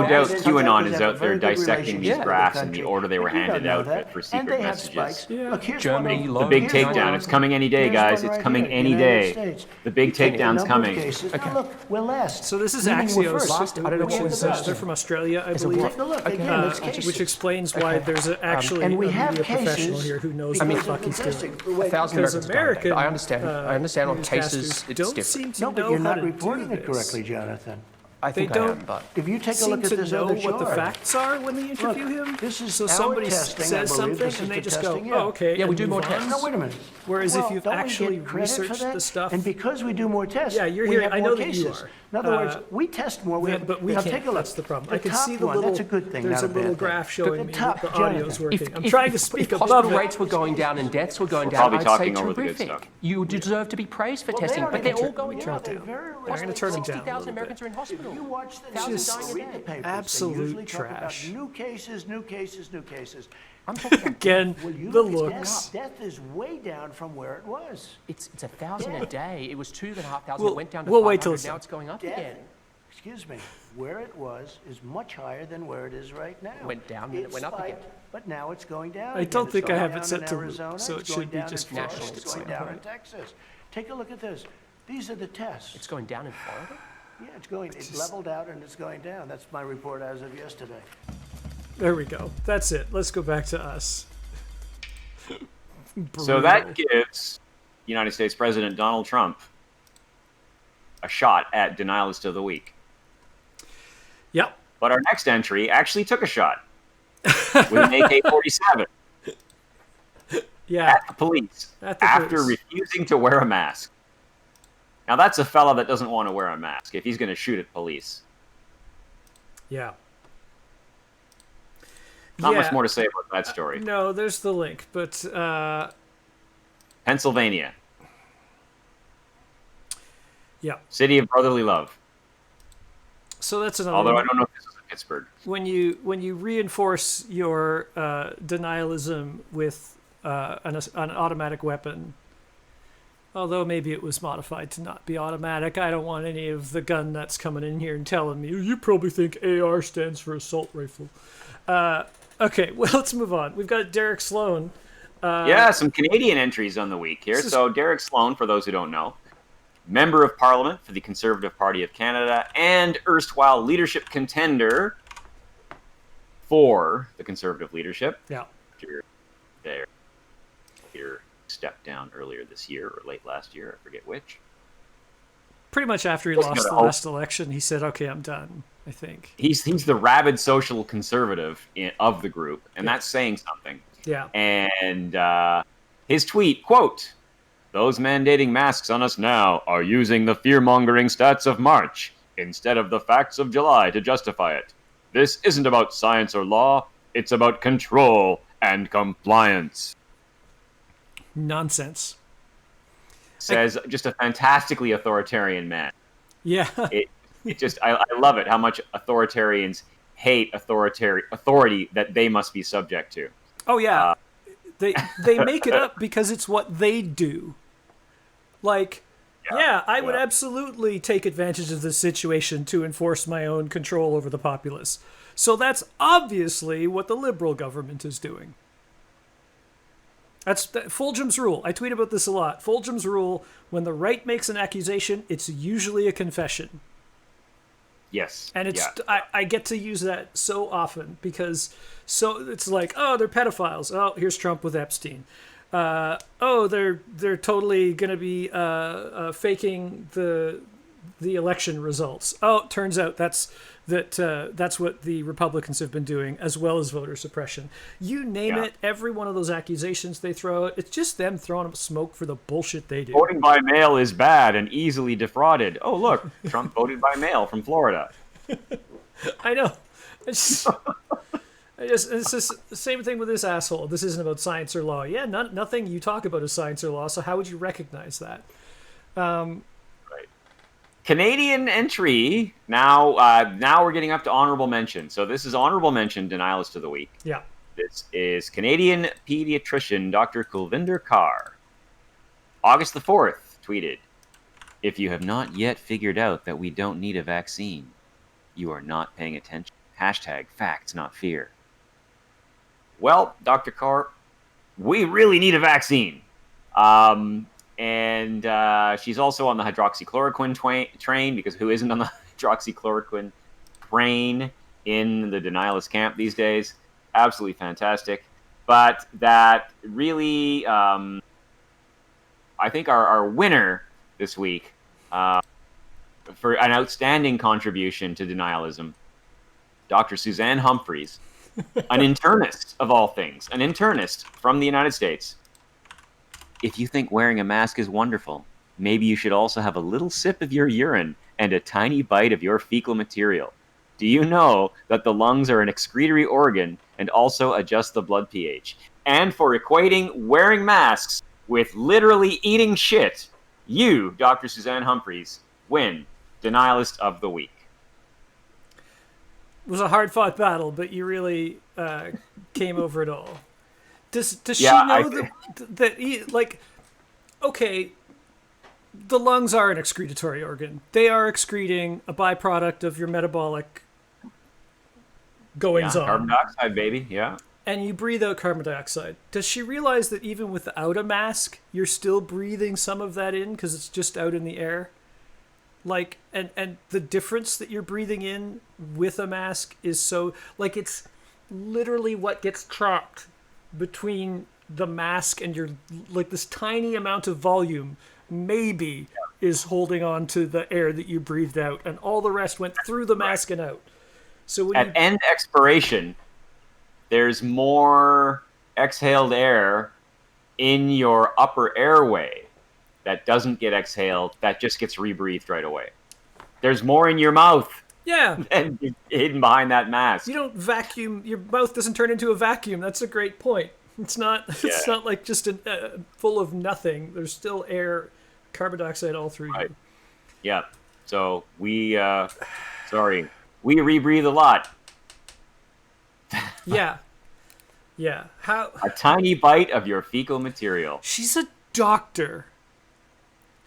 I doubt, didn't QAnon know is they have out a there very good dissecting these relationship with graphs the in the country. order they were But you handed don't know out that. for And secret they have messages. spikes. Yeah. Look, here's Germany, one of- low. The big here's one takedown. of- It's coming any day, here's guys. one It's right coming here, any United day. States. The big Take the takedown's number of coming. cases. Now look, we're last. So this is Meaning we're Axios, first. I don't know which what is it is. they're from Australia, I It's a believe. what? Take a look. Again, it's cases. Which explains why there's actually and a we media have professional cases here who knows because what the of fuck he's statistics. doing. Wait, 1,000 Because Americans died. American, I understand. I understand on newscasters cases it's don't different. seem to No, but know you're how not to reporting do it this. correctly, Jonathan. I think They I don't am, but If you take a seem look at to this know other what the chart, facts are when they interview Look, him. this is So our somebody testing, I says believe. something This is and they the just go, testing, yeah. "Oh, okay." Yeah, we and do move more on. tests. No, wait a minute. Whereas if you've don't we actually get credit for researched that? the stuff- And because we do more tests, Yeah, you're we here. have I more know that you cases. are. In other words, we test more. We Yeah, have, but we now can't. take a look. That's the problem. I can top see the one, little. That's a good thing. There's not a little bad thing. graph showing me top, that the audio's Jonathan. working. I'm trying to speak if above hospital it. rates were going down and deaths were going down, probably I'd talking say over the good terrific. stuff. You deserve to be praised for Well, they testing, don't but they're even all turn- going turn down. it down. Very I'm going to turn them down. 60,000 a little Americans bit. are in hospital. You watch the Just- news, read the papers. absolute They usually talk about trash. new cases, new cases, new cases. I'm talking about Again, Well, you the look at looks. Death is way down from where it was. it's 1,000 a day. It was 2,500. We'll- It went down to we'll 500. wait till it's Now done. it's going up Death, again. excuse me, where it was is much higher than where it is right now. Went down, then it went up again. But now it's going down. I again. don't It's think I going have it down set in to loop, Arizona, so it's it going should be down just in Florida, national It's at going some down in point. Texas. Take a look at this. These are the tests. It's going down in Florida? Yeah, it's going. It leveled out and it's going down. That's my report as of yesterday. There we go. That's it. Let's go back to us. So that gives United States President Donald Trump a shot at Denialist of the Week. Yep. But our next entry actually took a shot with an AK-47 Yeah. at the police At the after police. refusing to wear a mask. Now that's a fella that doesn't want to wear a mask if he's going to shoot at police. Yeah. Not Yeah. much more to say about that story. No, there's the link, but Pennsylvania, yeah. city of brotherly love. So that's another. Although I one. don't know if this is in Pittsburgh. When you reinforce your denialism with an automatic weapon, although maybe it was modified to not be automatic, I don't want any of the gun nuts coming in here and telling me you probably think AR stands for assault rifle. Okay, well, let's move on. We've got Derek Sloan. Yeah, some Canadian entries on the week here. this is- So Derek Sloan, for those who don't know, Member of Parliament for the Conservative Party of Canada and erstwhile leadership contender for the Conservative leadership. Yeah. After their stepped down earlier this year or late last year, I forget which. Pretty much after he Just lost the gotta hope. last election, he said, "Okay, I'm done." I think. He's the rabid social conservative of the group, and that's saying something. Yeah. And his tweet, quote, "Those mandating masks on us now are using the fear-mongering stats of March instead of the facts of July to justify it. This isn't about science or law. It's about control and compliance. Nonsense. Says just a fantastically authoritarian man. Yeah. It just, I love it, how much authoritarians hate authority that they must be subject to. Oh yeah. They make it up because it's what they do. Like, yeah, I would absolutely take advantage of this situation to enforce my own control over the populace. So that's obviously what the Liberal government is doing. That's Fulgham's rule. I tweet about this a lot. Fulgham's rule: when the right makes an accusation, it's usually a confession. Yes. And it's I get to use that so often because it's like, oh, they're pedophiles. Oh, here's Trump with Epstein. Oh, they're totally gonna be faking the election results. Oh, it turns out that's what the Republicans have been doing, as well as voter suppression. You name it, every one of those accusations they throw out, it's just them throwing up smoke for the bullshit they do. Voting by mail is bad and easily defrauded. Oh, look, Trump voted by mail from Florida. I know. It's just the same thing with this asshole. This isn't about science or law. Yeah, nothing you talk about is science or law, so how would you recognize that? Right. Canadian entry. Now we're getting up to honorable mention. So this is honorable mention denialist of the week. Yeah. This is Canadian pediatrician Dr. Kulvinder Kaur. August the 4th tweeted, "If you have not yet figured out that we don't need a vaccine, you are not paying attention. #facts, not fear." Well, Dr. Kaur, we really need a vaccine. And she's also on the hydroxychloroquine train, because who isn't on the hydroxychloroquine train in the denialist camp these days? Absolutely fantastic. But that really, I think our winner this week for an outstanding contribution to denialism, Dr. Suzanne Humphreys, an internist of all things, an internist from the United States. "If you think wearing a mask is wonderful, maybe you should also have a little sip of your urine and a tiny bite of your fecal material. Do you know that the lungs are an excretory organ and also adjust the blood pH? And for equating wearing masks with literally eating shit, you, Dr. Suzanne Humphreys, win Denialist of the Week." It was a hard-fought battle, but you really came over it all. Does she know that okay, the lungs are an excretory organ. They are excreting a byproduct of your metabolic goings on. Carbon dioxide, baby. Yeah. And you breathe out carbon dioxide. Does she realize that even without a mask, you're still breathing some of that in because it's just out in the air? Like, and the difference that you're breathing in with a mask is so, like, it's literally what gets trapped between the mask and your, like, this tiny amount of volume maybe is holding on to the air that you breathed out, and all the rest went through the mask and out. So when at end expiration, there's more exhaled air in your upper airway that doesn't get exhaled, that just gets rebreathed right away. There's more in your mouth. Yeah. And hidden behind that mask. You don't vacuum. Your mouth doesn't turn into a vacuum. That's a great point. It's not. It's not like just full of nothing. There's still air, carbon dioxide all through you. Yeah. So we rebreathe a lot. Yeah. Yeah. How? A tiny bite of your fecal material. She's a doctor.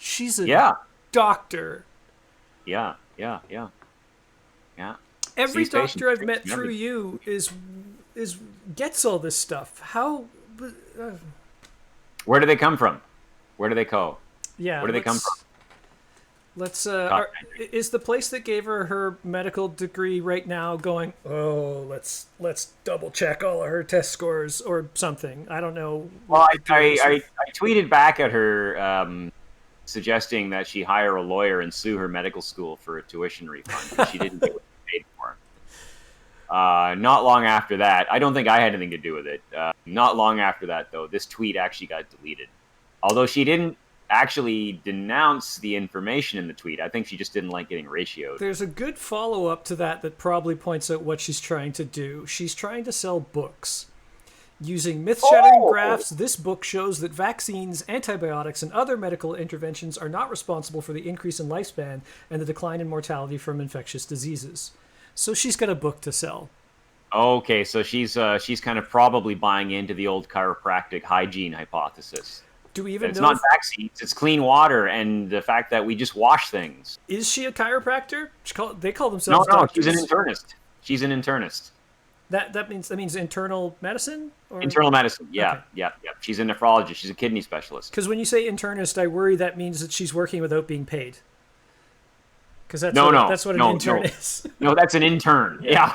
She's a doctor. Yeah. Every doctor I've met through you is gets all this stuff. How? Where do they come from? Where do they go? Yeah. Where do they come from? Let's. Is the place that gave her medical degree right now going? Oh, let's double check all of her test scores or something. I don't know. Well, I tweeted back at her. Suggesting that she hire a lawyer and sue her medical school for a tuition refund because she didn't get what she paid for. Not long after that, I don't think I had anything to do with it. Not long after that, though, this tweet actually got deleted. Although she didn't actually denounce the information in the tweet. I think she just didn't like getting ratioed. There's a good follow-up to that probably points out what she's trying to do. She's trying to sell books. Using myth-shattering graphs, this book shows that vaccines, antibiotics, and other medical interventions are not responsible for the increase in lifespan and the decline in mortality from infectious diseases. So she's got a book to sell. Okay, so she's kind of probably buying into the old chiropractic hygiene hypothesis. Do we even it's know not vaccines, it's clean water and the fact that we just wash things. Is she a chiropractor? They call themselves No, doctors. she's an internist. She's an internist. That means internal medicine? Or? Internal medicine, yeah, Okay. yeah. She's a nephrologist. She's a kidney specialist. Because when you say internist, I worry that means that she's working without being paid. Because that's what an intern is. No, that's an intern. Yeah,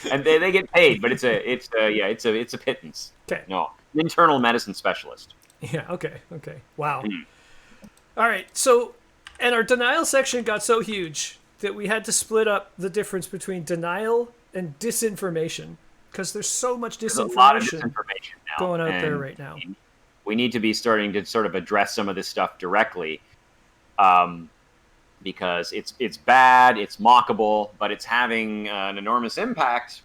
and they get paid, but it's a pittance. Okay. No, an internal medicine specialist. Yeah. Okay. Wow. All right. So, and our denial section got so huge that we had to split up the difference between denial and disinformation, because there's so much There's a lot of disinformation disinformation now, going out there and right now. we need to be starting to sort of address some of this stuff directly, because it's bad, it's mockable, but it's having an enormous impact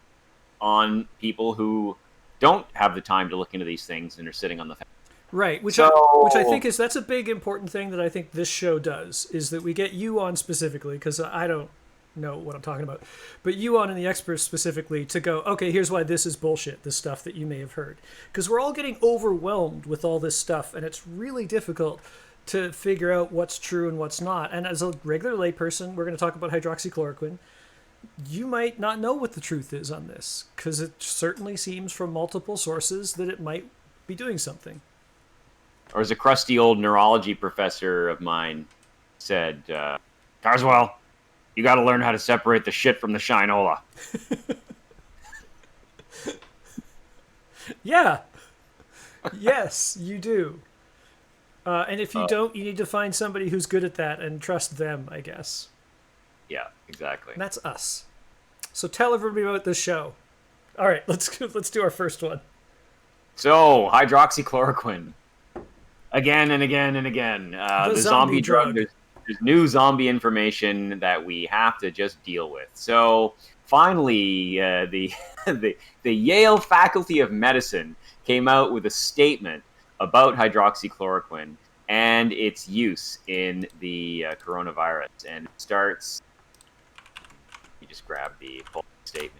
on people who don't have the time to look into these things and are sitting on the fence. Right, which So- I think that's a big important thing that I think this show does, is that we get you on specifically, because I don't know what I'm talking about, but you on and the experts specifically to go, okay, here's why this is bullshit, this stuff that you may have heard. Because we're all getting overwhelmed with all this stuff, and it's really difficult to figure out what's true and what's not. And as a regular layperson, we're going to talk about hydroxychloroquine. You might not know what the truth is on this, because it certainly seems from multiple sources that it might be doing something. Or as a crusty old neurology professor of mine said, Carswell, you got to learn how to separate the shit from the shinola. Yeah. Yes, you do. And if you don't, you need to find somebody who's good at that and trust them, I guess. Yeah, exactly. And that's us. So tell everybody about this show. All right, let's do our first one. So, hydroxychloroquine. Again and again and again. The zombie drug. There's new zombie information that we have to just deal with. So, finally, the Yale Faculty of Medicine came out with a statement about hydroxychloroquine and its use in the coronavirus. And it starts... You just grab the full statement.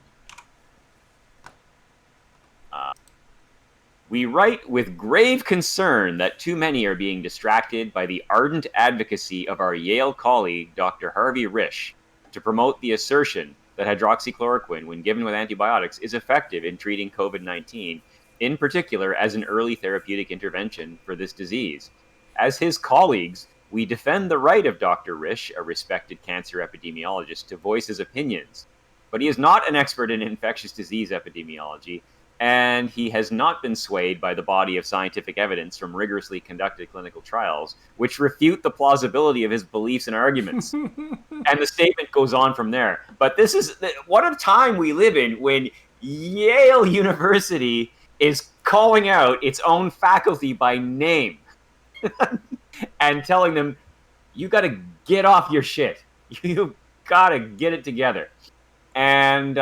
We write with grave concern that too many are being distracted by the ardent advocacy of our Yale colleague, Dr. Harvey Risch, to promote the assertion that hydroxychloroquine, when given with antibiotics, is effective in treating COVID-19, in particular as an early therapeutic intervention for this disease. As his colleagues, we defend the right of Dr. Risch, a respected cancer epidemiologist, to voice his opinions. But he is not an expert in infectious disease epidemiology, and he has not been swayed by the body of scientific evidence from rigorously conducted clinical trials, which refute the plausibility of his beliefs and arguments. And the statement goes on from there. But this is what a time we live in when Yale University is calling out its own faculty by name and telling them, you got to get off your shit. You got to get it together. And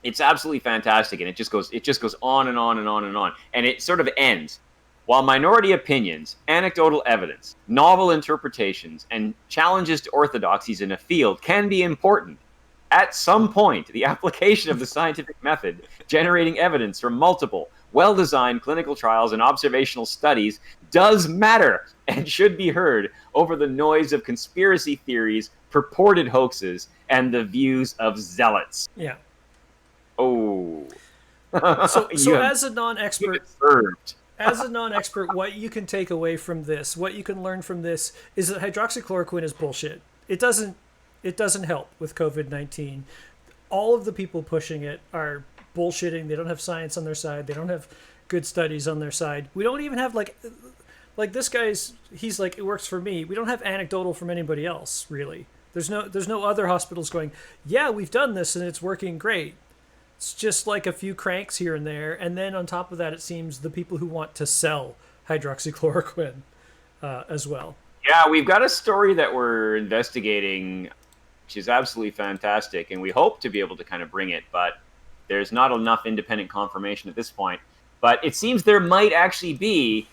it's absolutely fantastic, and it just goes on and on and on and on, and it sort of ends. While minority opinions, anecdotal evidence, novel interpretations, and challenges to orthodoxies in a field can be important, at some point, the application of the scientific method, generating evidence from multiple, well-designed clinical trials and observational studies, does matter and should be heard over the noise of conspiracy theories, purported hoaxes, and the views of zealots. Yeah. Oh. So as a non-expert, what you can take away from this, what you can learn from this, is that hydroxychloroquine is bullshit. It doesn't help with COVID-19. All of the people pushing it are bullshitting. They don't have science on their side. They don't have good studies on their side. We don't even have like this guy's. He's like, it works for me. We don't have anecdotal from anybody else, really. There's no other hospitals going, yeah, we've done this and it's working great. It's just like a few cranks here and there, and then on top of that, it seems the people who want to sell hydroxychloroquine as well. Yeah, we've got a story that we're investigating, which is absolutely fantastic, and we hope to be able to kind of bring it, but there's not enough independent confirmation at this point. But it seems there might actually be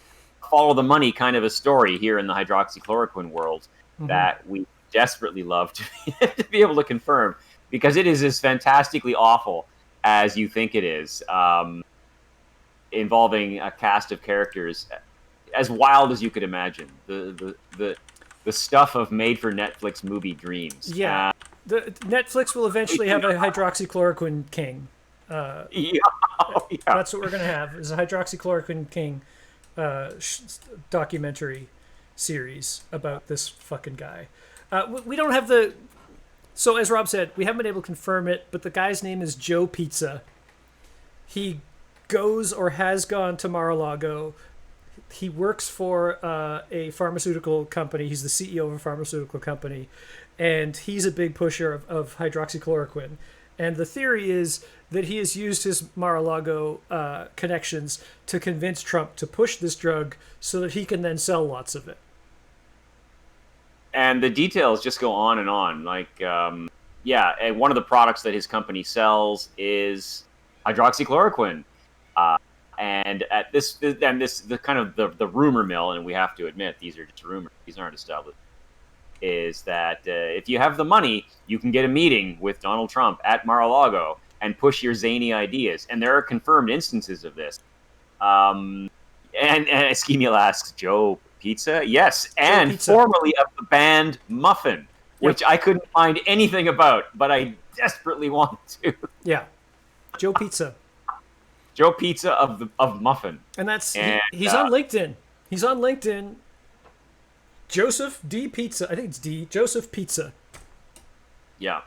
follow the money kind of a story here in the hydroxychloroquine world that we desperately love to be able to confirm, because it is as fantastically awful as you think it is, involving a cast of characters as wild as you could imagine. The stuff of made-for-Netflix movie dreams. Yeah. The Netflix will eventually have a hydroxychloroquine king. Yeah. That's what we're going to have, is a hydroxychloroquine king documentary series about this fucking guy. We don't have the... So, as Rob said, we haven't been able to confirm it, but the guy's name is Joe Pizza. He goes or has gone to Mar-a-Lago. He works for a pharmaceutical company. He's the CEO of a pharmaceutical company, and he's a big pusher of hydroxychloroquine. And the theory is that he has used his Mar-a-Lago connections to convince Trump to push this drug so that he can then sell lots of it. And the details just go on and on. Like, and one of the products that his company sells is hydroxychloroquine. And at the kind of the rumor mill, and we have to admit these are just rumors; these aren't established. Is that if you have the money, you can get a meeting with Donald Trump at Mar-a-Lago and push your zany ideas. And there are confirmed instances of this. And Schemiel asks, Joe Pizza? Yes, and Pizza. Formerly of the band Muffin, which I couldn't find anything about, but I desperately want to. Yeah, Joe Pizza. Joe Pizza of Muffin. And he's on LinkedIn. He's on LinkedIn. Joseph D. Pizza. I think it's D. Joseph Pizza. Yeah.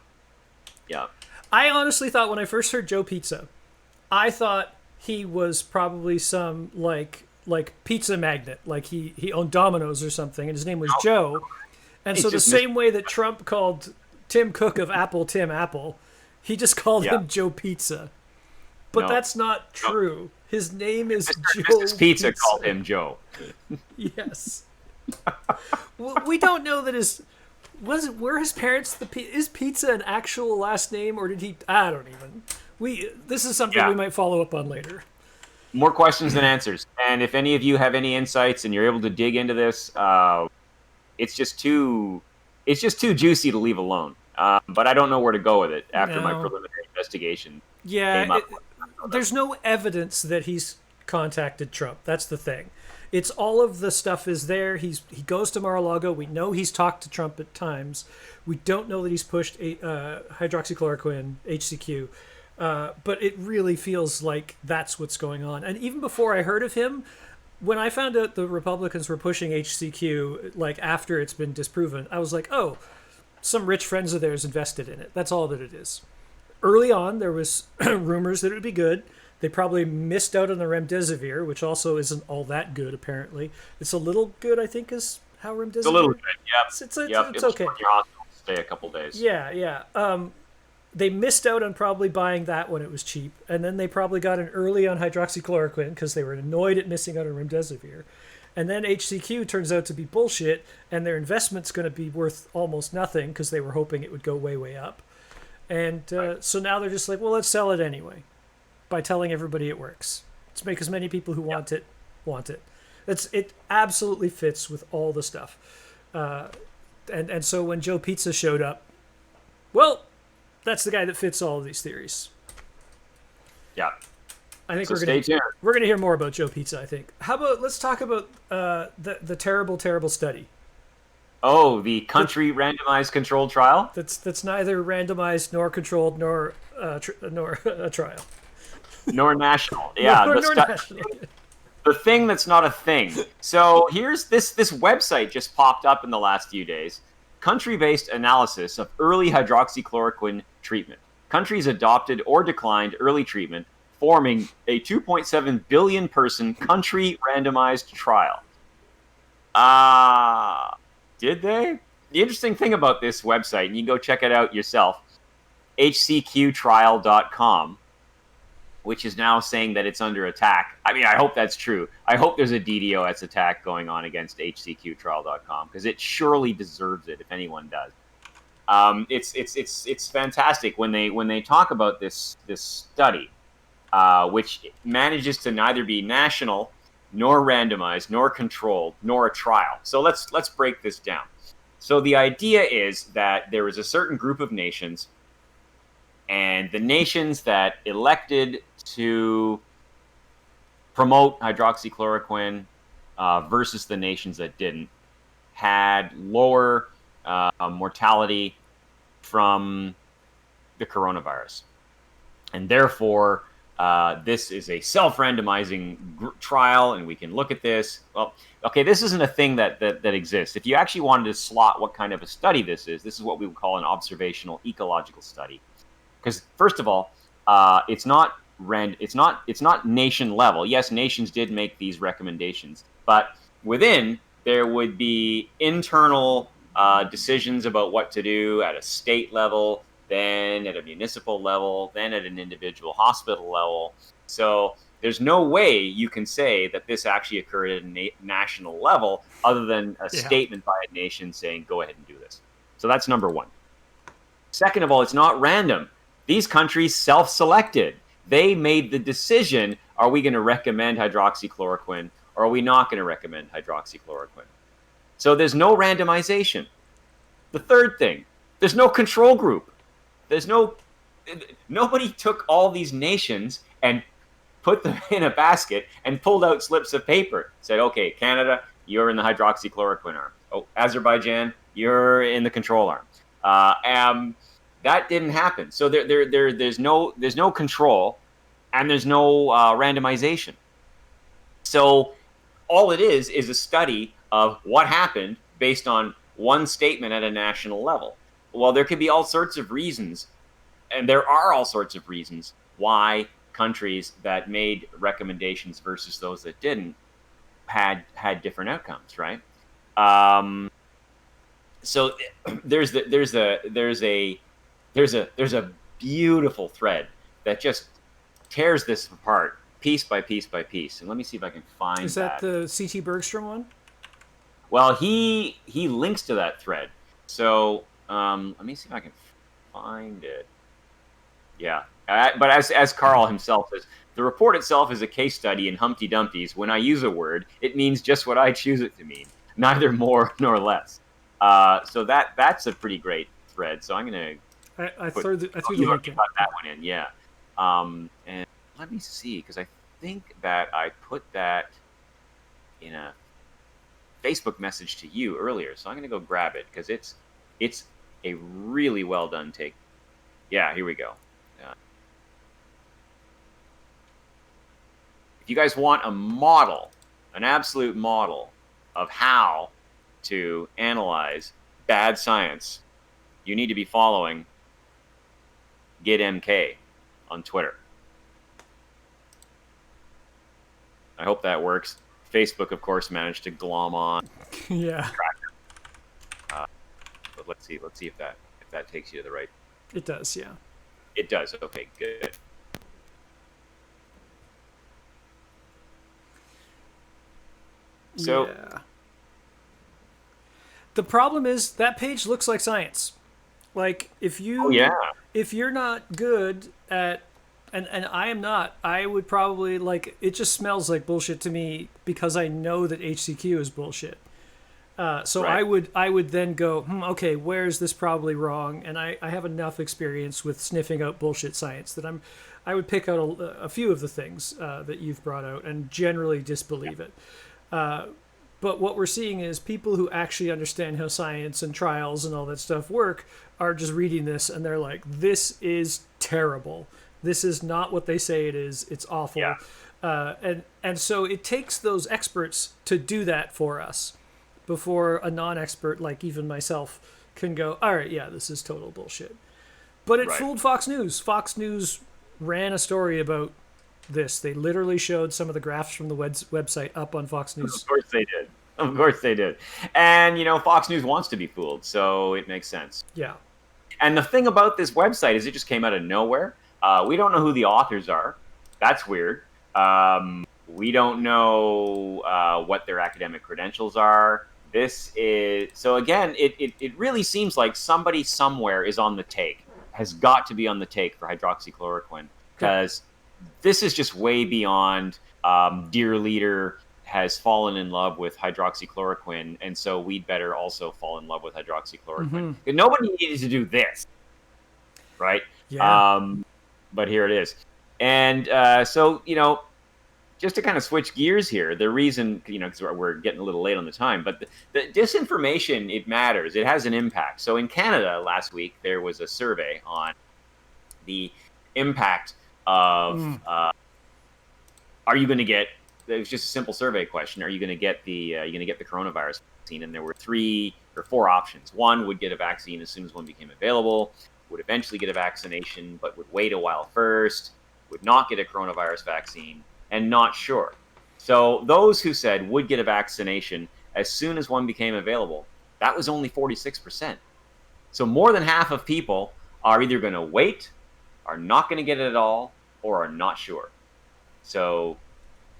I honestly thought when I first heard Joe Pizza, I thought he was probably some like pizza magnate, like he owned Domino's or something, and his name was Joe. And so the same way that Trump called Tim Cook of Apple Tim Apple, he just called him Joe Pizza. But that's not true. His name is Joe Mrs. Pizza called him Joe. Yes. We don't know that were his parents is Pizza an actual last name, or did he? I don't even. This is something we might follow up on later. More questions than answers. And if any of you have any insights and you're able to dig into this, it's just too juicy to leave alone. But I don't know where to go with it after my preliminary investigation. Yeah, there's no evidence that he's contacted Trump. That's the thing. It's all of the stuff is there. He goes to Mar-a-Lago. We know he's talked to Trump at times. We don't know that he's pushed hydroxychloroquine, HCQ. But it really feels like that's what's going on. And even before I heard of him, when I found out the Republicans were pushing HCQ, like after it's been disproven, I was like, oh, some rich friends of theirs invested in it. That's all that it is. Early on, there was rumors that it would be good. They probably missed out on the remdesivir, which also isn't all that good, apparently. It's a little good, I think, is how remdesivir... It's a little good, yeah. It's okay. Your hospital stay a couple days. Yeah. They missed out on probably buying that when it was cheap, and then they probably got in early on hydroxychloroquine because they were annoyed at missing out on remdesivir. And then HCQ turns out to be bullshit, and their investment's going to be worth almost nothing because they were hoping it would go way, way up. And so now they're just like, well, let's sell it anyway by telling everybody it works. Let's make as many people who want it. It absolutely fits with all the stuff. And so when Joe Pizza showed up, well, that's the guy that fits all of these theories. Yeah. I think stay tuned. We're gonna hear more about Joe Pizza, I think. How about let's talk about the terrible, terrible study. Oh, the country randomized controlled trial? That's neither randomized nor controlled nor a trial. Nor national. Yeah. nor national. The thing that's not a thing. So here's this website just popped up in the last few days. Country-based analysis of early hydroxychloroquine treatment. Countries adopted or declined early treatment, forming a 2.7 billion person country randomized trial. Did they? The interesting thing about this website, and you can go check it out yourself, hcqtrial.com, which is now saying that it's under attack. I mean, I hope that's true. I hope there's a DDoS attack going on against HCQtrial.com, because it surely deserves it if anyone does. It's fantastic when they talk about this study, which manages to neither be national, nor randomized, nor controlled, nor a trial. So let's break this down. So the idea is that there is a certain group of nations, and the nations that elected to promote hydroxychloroquine versus the nations that didn't had lower mortality from the coronavirus. And therefore, this is a self-randomizing trial, and we can look at this. Well, okay, this isn't a thing that exists. If you actually wanted to slot what kind of a study this is what we would call an observational ecological study. Because first of all, it's not nation level. Yes, nations did make these recommendations, but within there would be internal decisions about what to do at a state level, then at a municipal level, then at an individual hospital level. So there's no way you can say that this actually occurred at a national level other than a statement by a nation saying, go ahead and do this. So that's number one. Second of all, it's not random. These countries self-selected. They made the decision, are we going to recommend hydroxychloroquine or are we not going to recommend hydroxychloroquine? So there's no randomization. The third thing, there's no control group. Nobody took all these nations and put them in a basket and pulled out slips of paper. Said, okay, Canada, you're in the hydroxychloroquine arm. Oh, Azerbaijan, you're in the control arm. That didn't happen. So there's no control, and there's no randomization. So all it is a study of what happened based on one statement at a national level. Well, there could be all sorts of reasons, and there are all sorts of reasons why countries that made recommendations versus those that didn't had different outcomes, right? So there's a beautiful thread that just tears this apart piece by piece by piece. And let me see if I can find that. Is that the C.T. Bergstrom one? Well, he links to that thread. So let me see if I can find it. Yeah. But as Carl himself says, the report itself is a case study in Humpty Dumpty's. When I use a word, it means just what I choose it to mean, neither more nor less. So that's a pretty great thread. So I'm going to I threw the link in. That one in, yeah. And let me see, because I think that I put that in a Facebook message to you earlier. So I'm going to go grab it, because it's a really well done take. Yeah, here we go. If you guys want a model, an absolute model of how to analyze bad science, you need to be following GitMK on Twitter. I hope that works. Facebook, of course, managed to glom on. Yeah. But let's see if that takes you to the right. It does, yeah. It does. Okay, good. So yeah. The problem is that page looks like science. Like if you're not good at and I am not, I would probably it just smells like bullshit to me because I know that HCQ is bullshit. So right. I would then go, okay, where is this probably wrong? And I have enough experience with sniffing out bullshit science that I would pick out a few of the things that you've brought out and generally disbelieve it. But what we're seeing is people who actually understand how science and trials and all that stuff work are just reading this and they're like, this is terrible. This is not what they say it is. It's awful. Yeah. And so it takes those experts to do that for us before a non-expert like even myself can go, all right, yeah, this is total bullshit. But it fooled Fox News. Fox News ran a story about this. They literally showed some of the graphs from the website up on Fox News. Of course they did. Of course they did. And, Fox News wants to be fooled, so it makes sense. Yeah. And the thing about this website is it just came out of nowhere. We don't know who the authors are. That's weird. We don't know what their academic credentials are. This is so again. It really seems like somebody somewhere is on the take, has got to be on the take for hydroxychloroquine, because this is just way beyond. Dear leader has fallen in love with hydroxychloroquine, and so we'd better also fall in love with hydroxychloroquine. Nobody needed to do this, right? Yeah. But here it is. And so, just to kind of switch gears here, the reason, because we're getting a little late on the time, but the disinformation, it matters. It has an impact. So in Canada last week, there was a survey on the impact of, are you going to get, it was just a simple survey question, are you going to get the coronavirus vaccine? And there were 3 or 4 options. One would get a vaccine as soon as one became available, would eventually get a vaccination, but would wait a while first, would not get a coronavirus vaccine, and not sure. So those who said would get a vaccination as soon as one became available, that was only 46%. So more than half of people are either going to wait, are not going to get it at all, or are not sure. So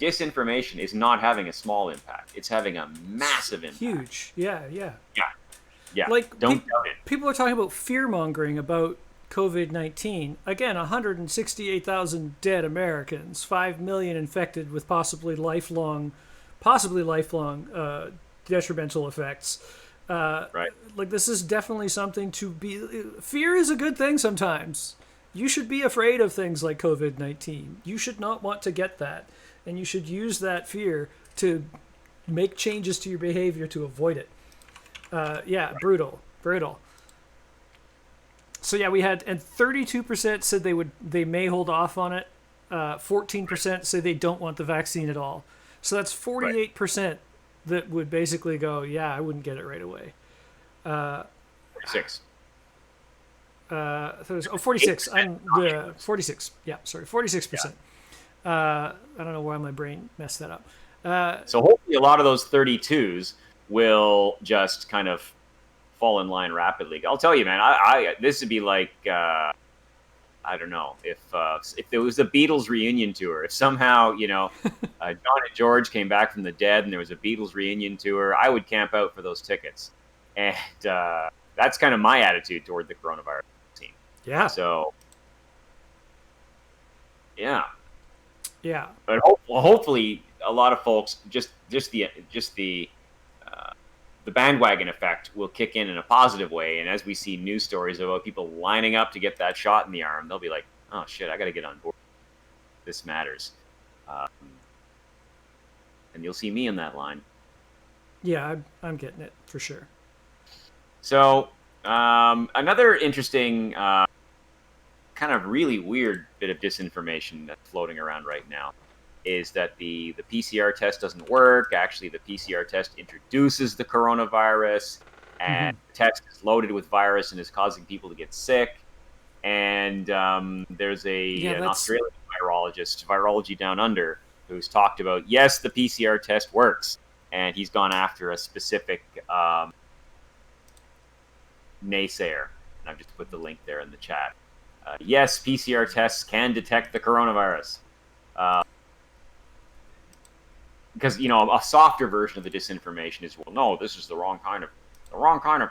disinformation is not having a small impact. It's having a massive impact. Huge. Yeah. Yeah. Like, don't doubt it. People are talking about fear-mongering about COVID-19. Again, 168,000 dead Americans, 5 million infected with possibly lifelong detrimental effects. Right. Like, this is definitely something to be... Fear is a good thing sometimes. You should be afraid of things like COVID-19. You should not want to get that. And you should use that fear to make changes to your behavior to avoid it. Brutal. So yeah, we had, and 32% said they may hold off on it. 14% say they don't want the vaccine at all. So that's 48% that would basically go, yeah, I wouldn't get it right away. 46. 46. 46. Yeah, sorry, 46%. I don't know why my brain messed that up. So hopefully a lot of those 32s will just kind of fall in line rapidly. I'll tell you, man, I this would be like, I don't know, if there was a Beatles reunion tour, if somehow, John and George came back from the dead and there was a Beatles reunion tour, I would camp out for those tickets. And that's kind of my attitude toward the coronavirus team. Yeah. So, yeah. Yeah. But hopefully a lot of folks, just the bandwagon effect will kick in a positive way. And as we see news stories about people lining up to get that shot in the arm, they'll be like, oh shit, I got to get on board. This matters. And you'll see me in that line. Yeah, I'm getting it for sure. So another interesting, kind of really weird bit of disinformation that's floating around right now is that the PCR test doesn't work. Actually, the PCR test introduces the coronavirus, and the test is loaded with virus and is causing people to get sick. And there's an Australian virology down under, who's talked about, yes, the PCR test works. And he's gone after a specific naysayer. And I've just put the link there in the chat. Yes, PCR tests can detect the coronavirus. Because a softer version of the disinformation is, well, no, this is the wrong kind of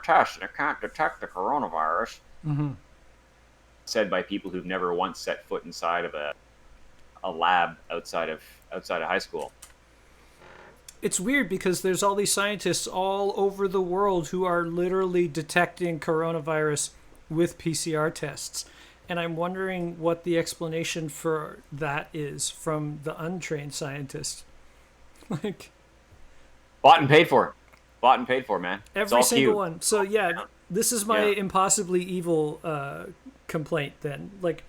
test, and it can't detect the coronavirus. Mm-hmm. Said by people who've never once set foot inside of a lab outside of high school. It's weird because there's all these scientists all over the world who are literally detecting coronavirus with PCR tests. And I'm wondering what the explanation for that is from the untrained scientist. Like, bought and paid for, man. Every single one. So yeah, this is my impossibly evil complaint then. Like,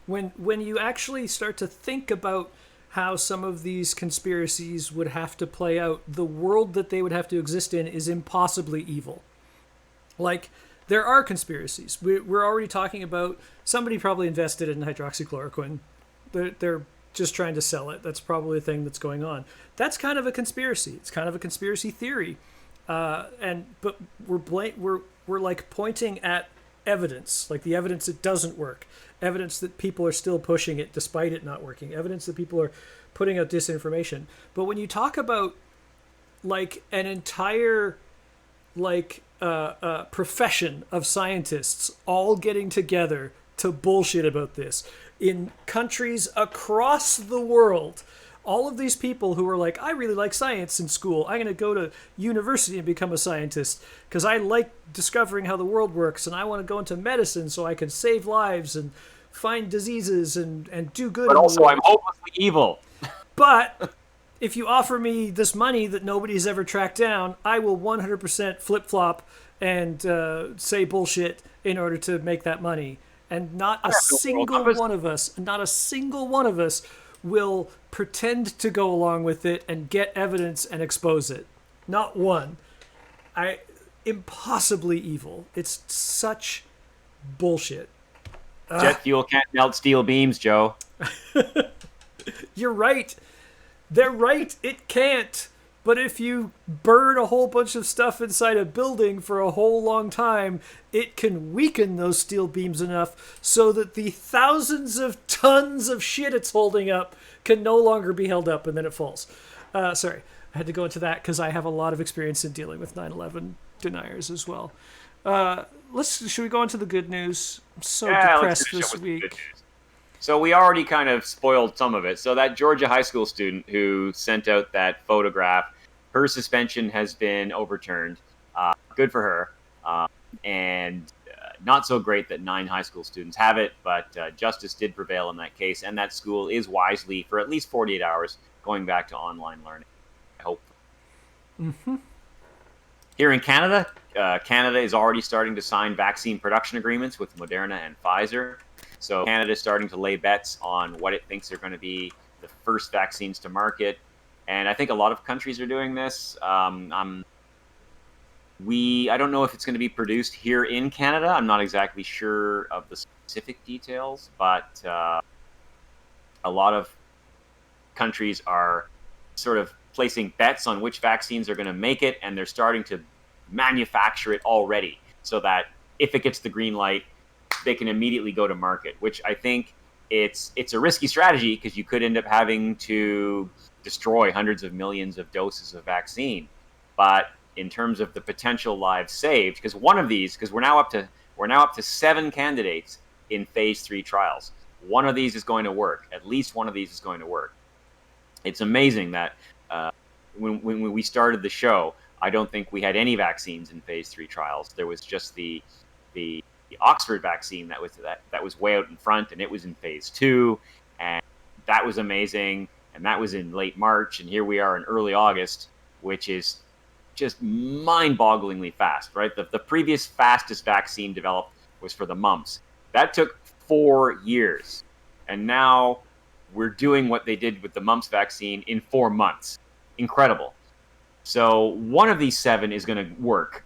when you actually start to think about how some of these conspiracies would have to play out, the world that they would have to exist in is impossibly evil. Like, there are conspiracies. We're already talking about somebody probably invested in hydroxychloroquine. They're just trying to sell it. That's probably a thing that's going on. That's kind of a conspiracy. It's kind of a conspiracy theory. But we're like pointing at evidence, like the evidence it doesn't work, evidence that people are still pushing it despite it not working, evidence that people are putting out disinformation. But when you talk about like an entire like profession of scientists all getting together to bullshit about this in countries across the world, all of these people who are like, I really like science in school, I'm going to go to university and become a scientist because I like discovering how the world works, and I want to go into medicine so I can save lives and find diseases and do good. But also, I'm hopelessly evil. But if you offer me this money that nobody's ever tracked down, I will 100% flip-flop and say bullshit in order to make that money. And not a single one of us will pretend to go along with it and get evidence and expose it. Not one. Impossibly evil. It's such bullshit. Jet fuel can't melt steel beams, Joe. You're right. They're right. It can't. But if you burn a whole bunch of stuff inside a building for a whole long time, it can weaken those steel beams enough so that the thousands of tons of shit it's holding up can no longer be held up, and then it falls. Sorry, I had to go into that because I have a lot of experience in dealing with 9/11 deniers as well. Should we go into the good news? I'm so depressed this week. So we already kind of spoiled some of it. So that Georgia high school student who sent out that photograph, her suspension has been overturned. Good for her. And not so great that 9 high school students have it, but justice did prevail in that case. And that school is wisely, for at least 48 hours, going back to online learning, I hope. Mm-hmm. Here in Canada, Canada is already starting to sign vaccine production agreements with Moderna and Pfizer. So Canada is starting to lay bets on what it thinks are going to be the first vaccines to market. And I think a lot of countries are doing this. I don't know if it's going to be produced here in Canada. I'm not exactly sure of the specific details, but a lot of countries are sort of placing bets on which vaccines are going to make it, and they're starting to manufacture it already so that if it gets the green light, they can immediately go to market, which I think it's a risky strategy because you could end up having to destroy hundreds of millions of doses of vaccine. But in terms of the potential lives saved, because we're now up to 7 candidates in phase 3 trials. One of these is going to work. At least one of these is going to work. It's amazing that when we started the show, I don't think we had any vaccines in phase 3 trials. There was just the Oxford vaccine that was way out in front, and it was in phase 2, and that was amazing, and that was in late March, and here we are in early August, which is just mind-bogglingly fast, right? The previous fastest vaccine developed was for the mumps. That took 4 years, and now we're doing what they did with the mumps vaccine in 4 months. Incredible. So one of these 7 is going to work.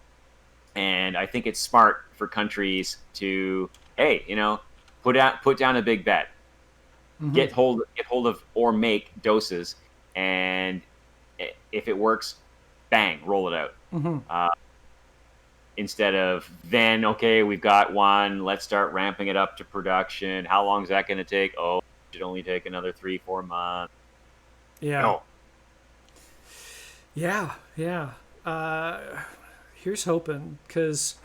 And I think it's smart for countries to, hey, put down a big bet, mm-hmm. get hold of or make doses, and if it works, bang, roll it out. Mm-hmm. Instead of then, okay, we've got one, let's start ramping it up to production. How long is that going to take? Oh, it should only take another 3-4 months. Yeah. No. Yeah. Here's hoping, because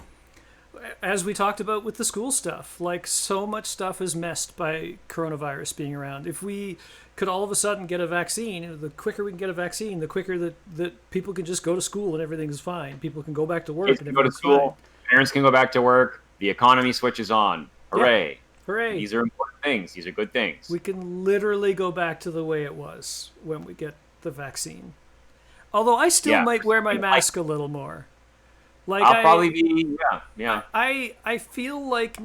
as we talked about with the school stuff, like so much stuff is messed by coronavirus being around. If we could all of a sudden get a vaccine, the quicker we can get a vaccine, the quicker that people can just go to school and everything's fine. People can go back to work. Kids can go to school. Parents can go back to work. The economy switches on. Hooray. Yep. Hooray. These are important things. These are good things. We can literally go back to the way it was when we get the vaccine. Although I still might wear my mask a little more. Like I'll probably be, yeah. I feel like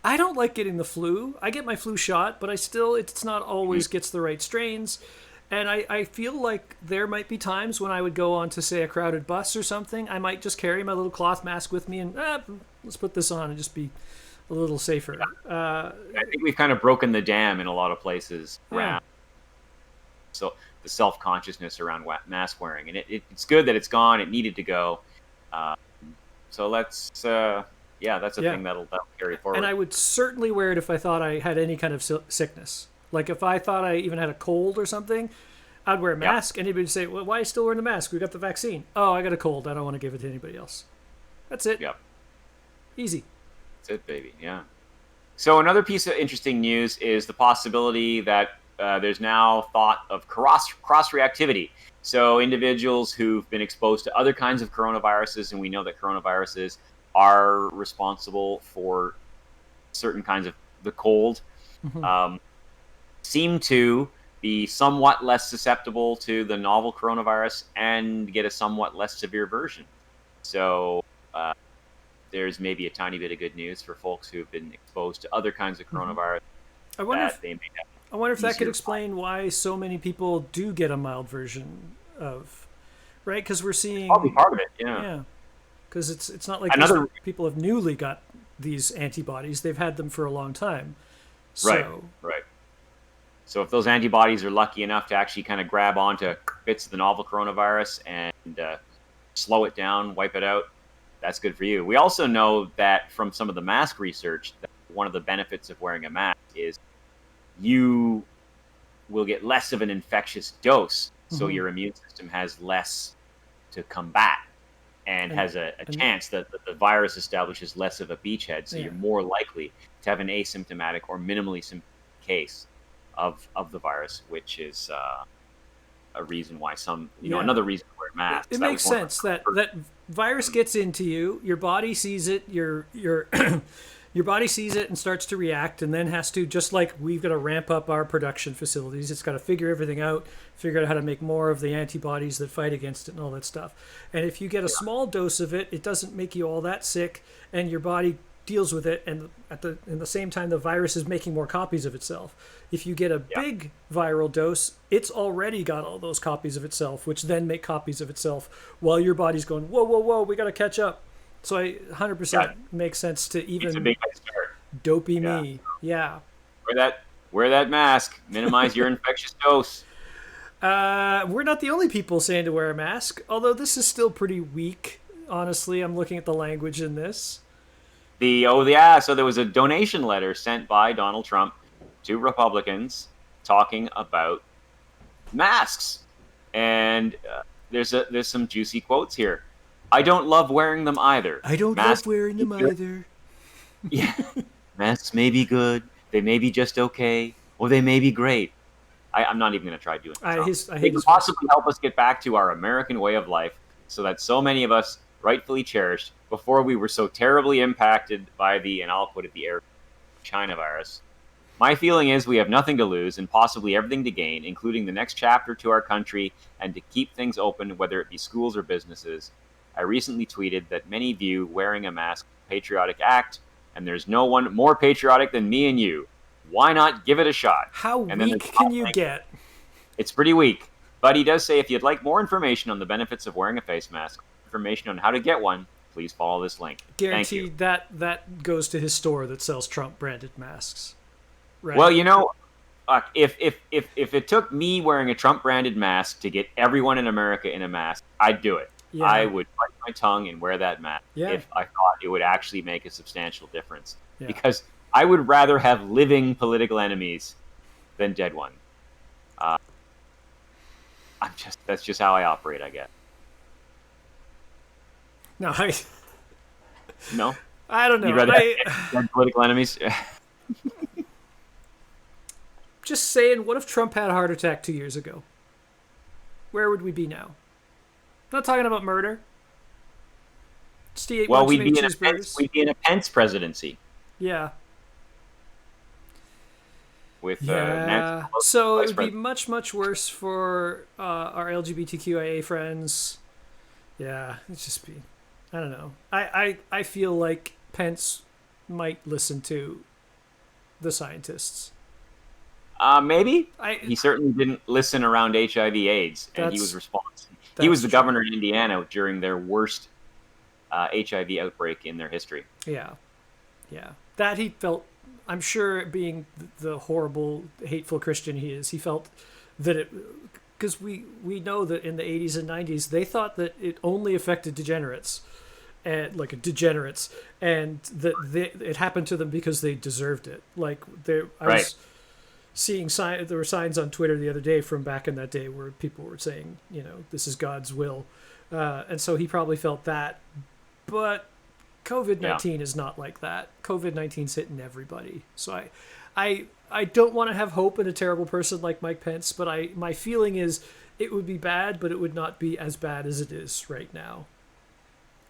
I don't like getting the flu. I get my flu shot, but it's not always gets the right strains. And I feel like there might be times when I would go on to, say, a crowded bus or something. I might just carry my little cloth mask with me and let's put this on and just be a little safer. I think we've kind of broken the dam in a lot of places around. So the self-consciousness around mask wearing. And it's good that it's gone. It needed to go. So let's, yeah, that's a Yeah. thing that'll carry forward. And I would certainly wear it if I thought I had any kind of sickness. Like if I thought I even had a cold or something, I'd wear a mask. And anybody would say, well, why are you still wearing the mask? We got the vaccine. Oh, I got a cold. I don't want to give it to anybody else. That's it. Yep. Easy. That's it, baby. Yeah. So another piece of interesting news is the possibility that there's now thought of cross reactivity. So individuals who've been exposed to other kinds of coronaviruses, and we know that coronaviruses are responsible for certain kinds of the cold, seem to be somewhat less susceptible to the novel coronavirus and get a somewhat less severe version. So there's maybe a tiny bit of good news for folks who've been exposed to other kinds of coronavirus. I wonder that if, they may have I wonder if that could easier explain why so many people do get a mild version of, right? Because we're seeing, probably part of it. Yeah. yeah, because it's not like Another- people have newly got these antibodies; they've had them for a long time. So, Right. So if those antibodies are lucky enough to actually kind of grab onto bits of the novel coronavirus and slow it down, wipe it out, that's good for you. We also know that from some of the mask research, that one of the benefits of wearing a mask is you will get less of an infectious dose, so your immune system has less to combat and has a chance that the virus establishes less of a beachhead, so you're more likely to have an asymptomatic or minimally symptomatic case of the virus, which is a reason why some, another reason to wear masks. it That makes was one of sense that virus gets into you, your body sees it, your your body sees it and starts to react, and then has to, just like we've got to ramp up our production facilities, it's got to figure everything out, figure out how to make more of the antibodies that fight against it and all that stuff. And if you get a small dose of it, it doesn't make you all that sick, and your body deals with it, and in the same time the virus is making more copies of itself. If you get a big viral dose, it's already got all those copies of itself, which then make copies of itself while your body's going, whoa, we got to catch up. So I 100% makes sense to it's a even big head start. dopey me. Yeah. Wear that mask. Minimize your infectious dose. We're not the only people saying to wear a mask, although this is still pretty weak. Honestly, I'm looking at the language in this. So there was a donation letter sent by Donald Trump to Republicans talking about masks, and there's some juicy quotes here. I don't love wearing them either. I don't Masks love wearing them either. Yeah, masks may be good. They may be just okay, or they may be great. I'm not even going to try doing it. I They hate could his possibly help us get back to our American way of life, so that so many of us rightfully cherished before we were so terribly impacted by and I'll put it, the China virus. My feeling is we have nothing to lose and possibly everything to gain, including the next chapter to our country and to keep things open, whether it be schools or businesses. I recently tweeted that many view wearing a mask as a patriotic act, and there's no one more patriotic than me and you. Why not give it a shot? How And then weak there's can you get? It's pretty weak, but he does say if you'd like more information on the benefits of wearing a face mask, information on how to get one, please follow this link. Thank you. Guaranteed that goes to his store that sells Trump branded masks. Right. Well, if it took me wearing a Trump branded mask to get everyone in America in a mask, I'd do it. Yeah. I would bite my tongue and wear that mask if I thought it would actually make a substantial difference. Yeah. Because I would rather have living political than dead ones. That's just how I operate, I guess. No, No? I don't know. You'd rather have dead political enemies? Just saying, what if Trump had a heart attack 2 years ago? Where would we be now? Not talking about murder. Just to eat Well, one we'd too be many in a cheeseburgers. we'd be in a Pence presidency Yeah. with Yeah. Nancy Pelosi So vice it would be president. much, much worse for our LGBTQIA friends. Yeah, it's just be. I don't know. I feel like Pence might listen to the scientists. Maybe. I He certainly didn't listen around HIV/AIDS, and he That's- was responsible. He was the that's true. governor in Indiana during their worst HIV outbreak in their history. Yeah. That he felt. I'm sure, being the horrible, hateful Christian he is, he felt that it. Because we know that in the 80s and 90s, they thought that it only affected degenerates. and like degenerates, and it happened to them because they deserved it. Like I was seeing there were signs on Twitter the other day from back in that day where people were saying, this is God's will, and so he probably felt that. But COVID-19 is not like that. COVID-19's hitting everybody. So I don't want to have hope in a terrible person like Mike Pence, but my feeling is it would be bad, but it would not be as bad as it is right now.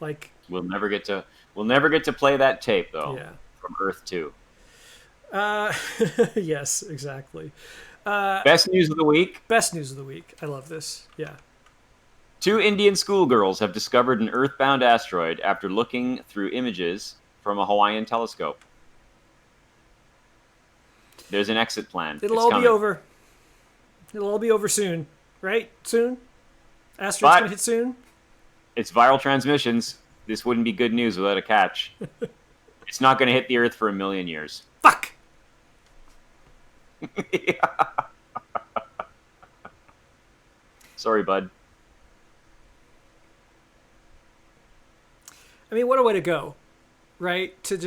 Like we'll never get to play that tape though. Yeah. From Earth 2. Yes, exactly. Best news of the week. Best news of the week. I love this. Yeah. 2 Indian schoolgirls have discovered an Earth-bound asteroid after looking through images from a Hawaiian telescope. There's an exit plan. It'll all be over. It'll all be over soon, right? Soon? Asteroid's gonna hit soon? It's viral transmissions. This wouldn't be good news without a catch. It's not going to hit the Earth for 1 million years. Fuck! Sorry, bud. I mean, what a way to go, right? To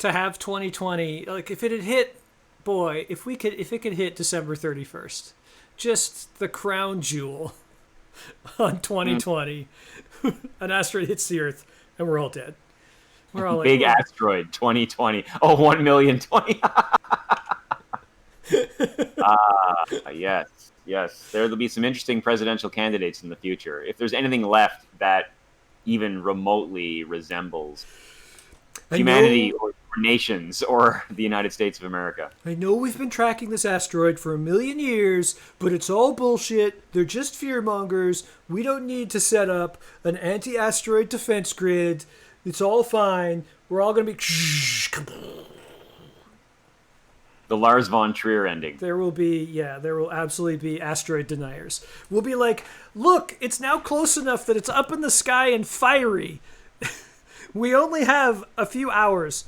have 2020, like if it had hit, boy, if it could hit December 31st, just the crown jewel on 2020, an asteroid hits the Earth and we're all dead. We're all big asteroid 2020. Oh, 1 million 20. Yes. There'll be some interesting presidential candidates in the future. If there's anything left that even remotely resembles humanity or nations or the United States of America. I know we've been tracking this asteroid for 1 million years, but it's all bullshit. They're just fearmongers. We don't need to set up an anti-asteroid defense grid. It's all fine. We're all going to be... The Lars von Trier ending. There will absolutely be asteroid deniers. We'll be like, look, it's now close enough that it's up in the sky and fiery. We only have a few hours.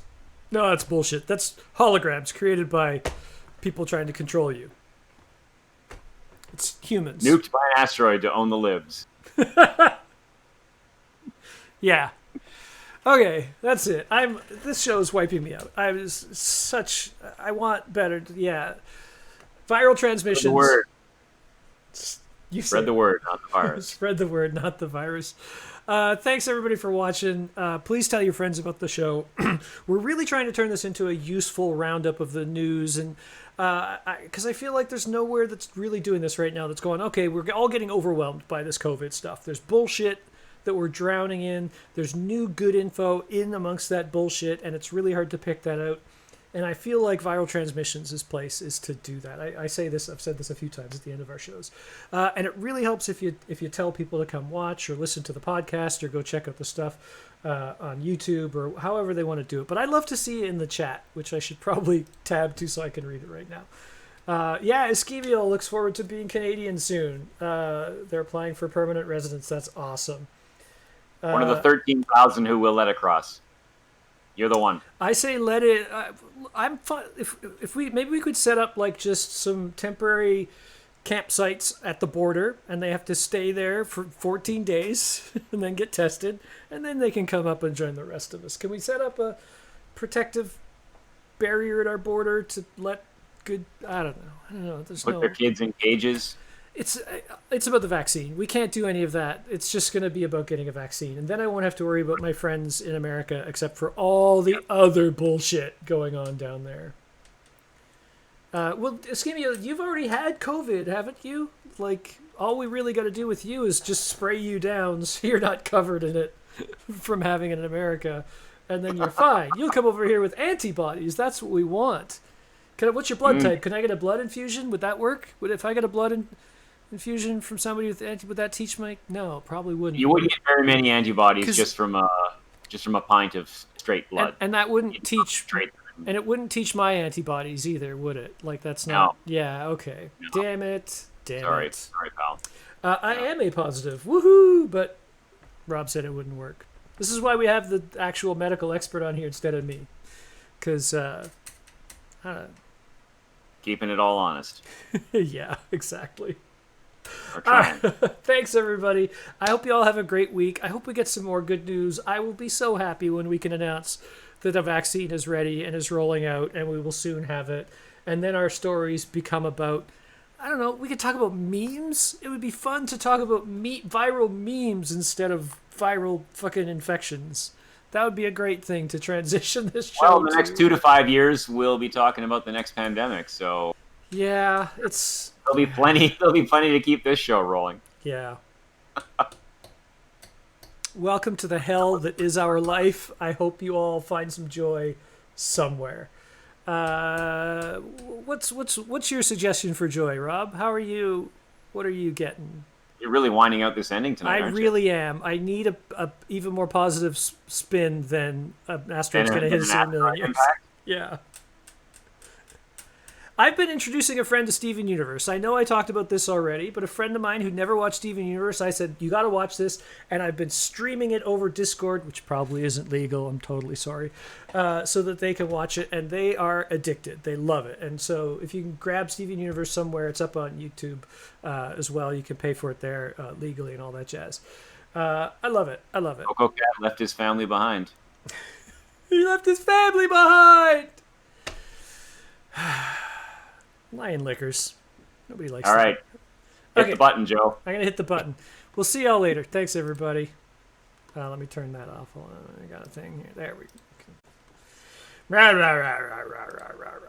No, that's bullshit. That's holograms created by people trying to control you. It's humans. Nuked by an asteroid to own the libs. Yeah. Okay, that's it. This show is wiping me out. I want better. Yeah. Viral transmissions. Spread the word. You Spread the word, not the virus. Spread the word, not the virus. Thanks everybody for watching. Please tell your friends about the show. We're really trying to turn this into a useful roundup of the news, and because I feel like there's nowhere that's really doing this right now that's going, okay, we're all getting overwhelmed by this COVID stuff. There's bullshit that we're drowning in. There's new good info in amongst that bullshit, and it's really hard to pick that out. And I feel like Viral Transmissions' place is to do that. I say this, I've said this a few times at the end of our shows. And it really helps if you tell people to come watch or listen to the podcast or go check out the stuff on YouTube or however they want to do it. But I'd love to see it in the chat, which I should probably tab to so I can read it right now. Yeah, Esquimio looks forward to being Canadian soon. They're applying for permanent residence. That's awesome. One of the 13,000 who will let across. You're the one. I say let it. I'm fine if we could set up like just some temporary campsites at the border, and they have to stay there for 14 days and then get tested, and then they can come up and join the rest of us. Can we set up a protective barrier at our border to let good? I don't know. Put their kids in cages. It's about the vaccine. We can't do any of that. It's just going to be about getting a vaccine. And then I won't have to worry about my friends in America except for all the other bullshit going on down there. Well, Esquimio, you've already had COVID, haven't you? Like, all we really got to do with you is just spray you down so you're not covered in it from having it in America. And then you're fine. You'll come over here with antibodies. That's what we want. What's your blood type? Can I get a blood infusion? Would that work? If I get a blood infusion from somebody would that teach my? No, probably wouldn't. You wouldn't get very many antibodies just from a pint of straight blood. And that wouldn't teach. And it wouldn't teach my antibodies either, would it? Like that's not. No. Yeah. Okay. No. Damn it. Sorry, pal. I am A positive. Woohoo! But Rob said it wouldn't work. This is why we have the actual medical expert on here instead of me, because keeping it all honest. Yeah. Exactly. We're trying. Thanks, everybody. I hope you all have a great week. I hope we get some more good news. I will be so happy when we can announce that the vaccine is ready and is rolling out, and we will soon have it. And then our stories become about, I don't know, we could talk about memes. It would be fun to talk about viral memes instead of viral fucking infections. That would be a great thing to transition this show Well, the next 2 to 5 years, we'll be talking about the next pandemic. So yeah, it's... there'll be plenty. There'll be plenty to keep this show rolling. Yeah. Welcome to the hell that is our life. I hope you all find some joy somewhere. What's your suggestion for joy, Rob? How are you? What are you getting? You're really winding out this ending tonight, I aren't you? really am. I need a even more positive spin than an asteroid's going to hit us in a million years. Impact? Yeah. I've been introducing a friend to Steven Universe. I know I talked about this already, but a friend of mine who never watched Steven Universe, I said, you got to watch this, and I've been streaming it over Discord, which probably isn't legal, I'm totally sorry, so that they can watch it, and they are addicted. They love it. And so if you can grab Steven Universe somewhere, it's up on YouTube as well. You can pay for it there legally and all that jazz. I love it. I love it. Coco Cat left his family behind. He left his family behind! Lion lickers. Nobody likes All that. right. Hit Okay. the button, Joe. I'm going to hit the button. We'll see y'all later. Thanks, everybody. Let me turn that off. Hold on. I got a thing here. There we go. Rah, rah, rah, rah, rah, rah, rah, rah.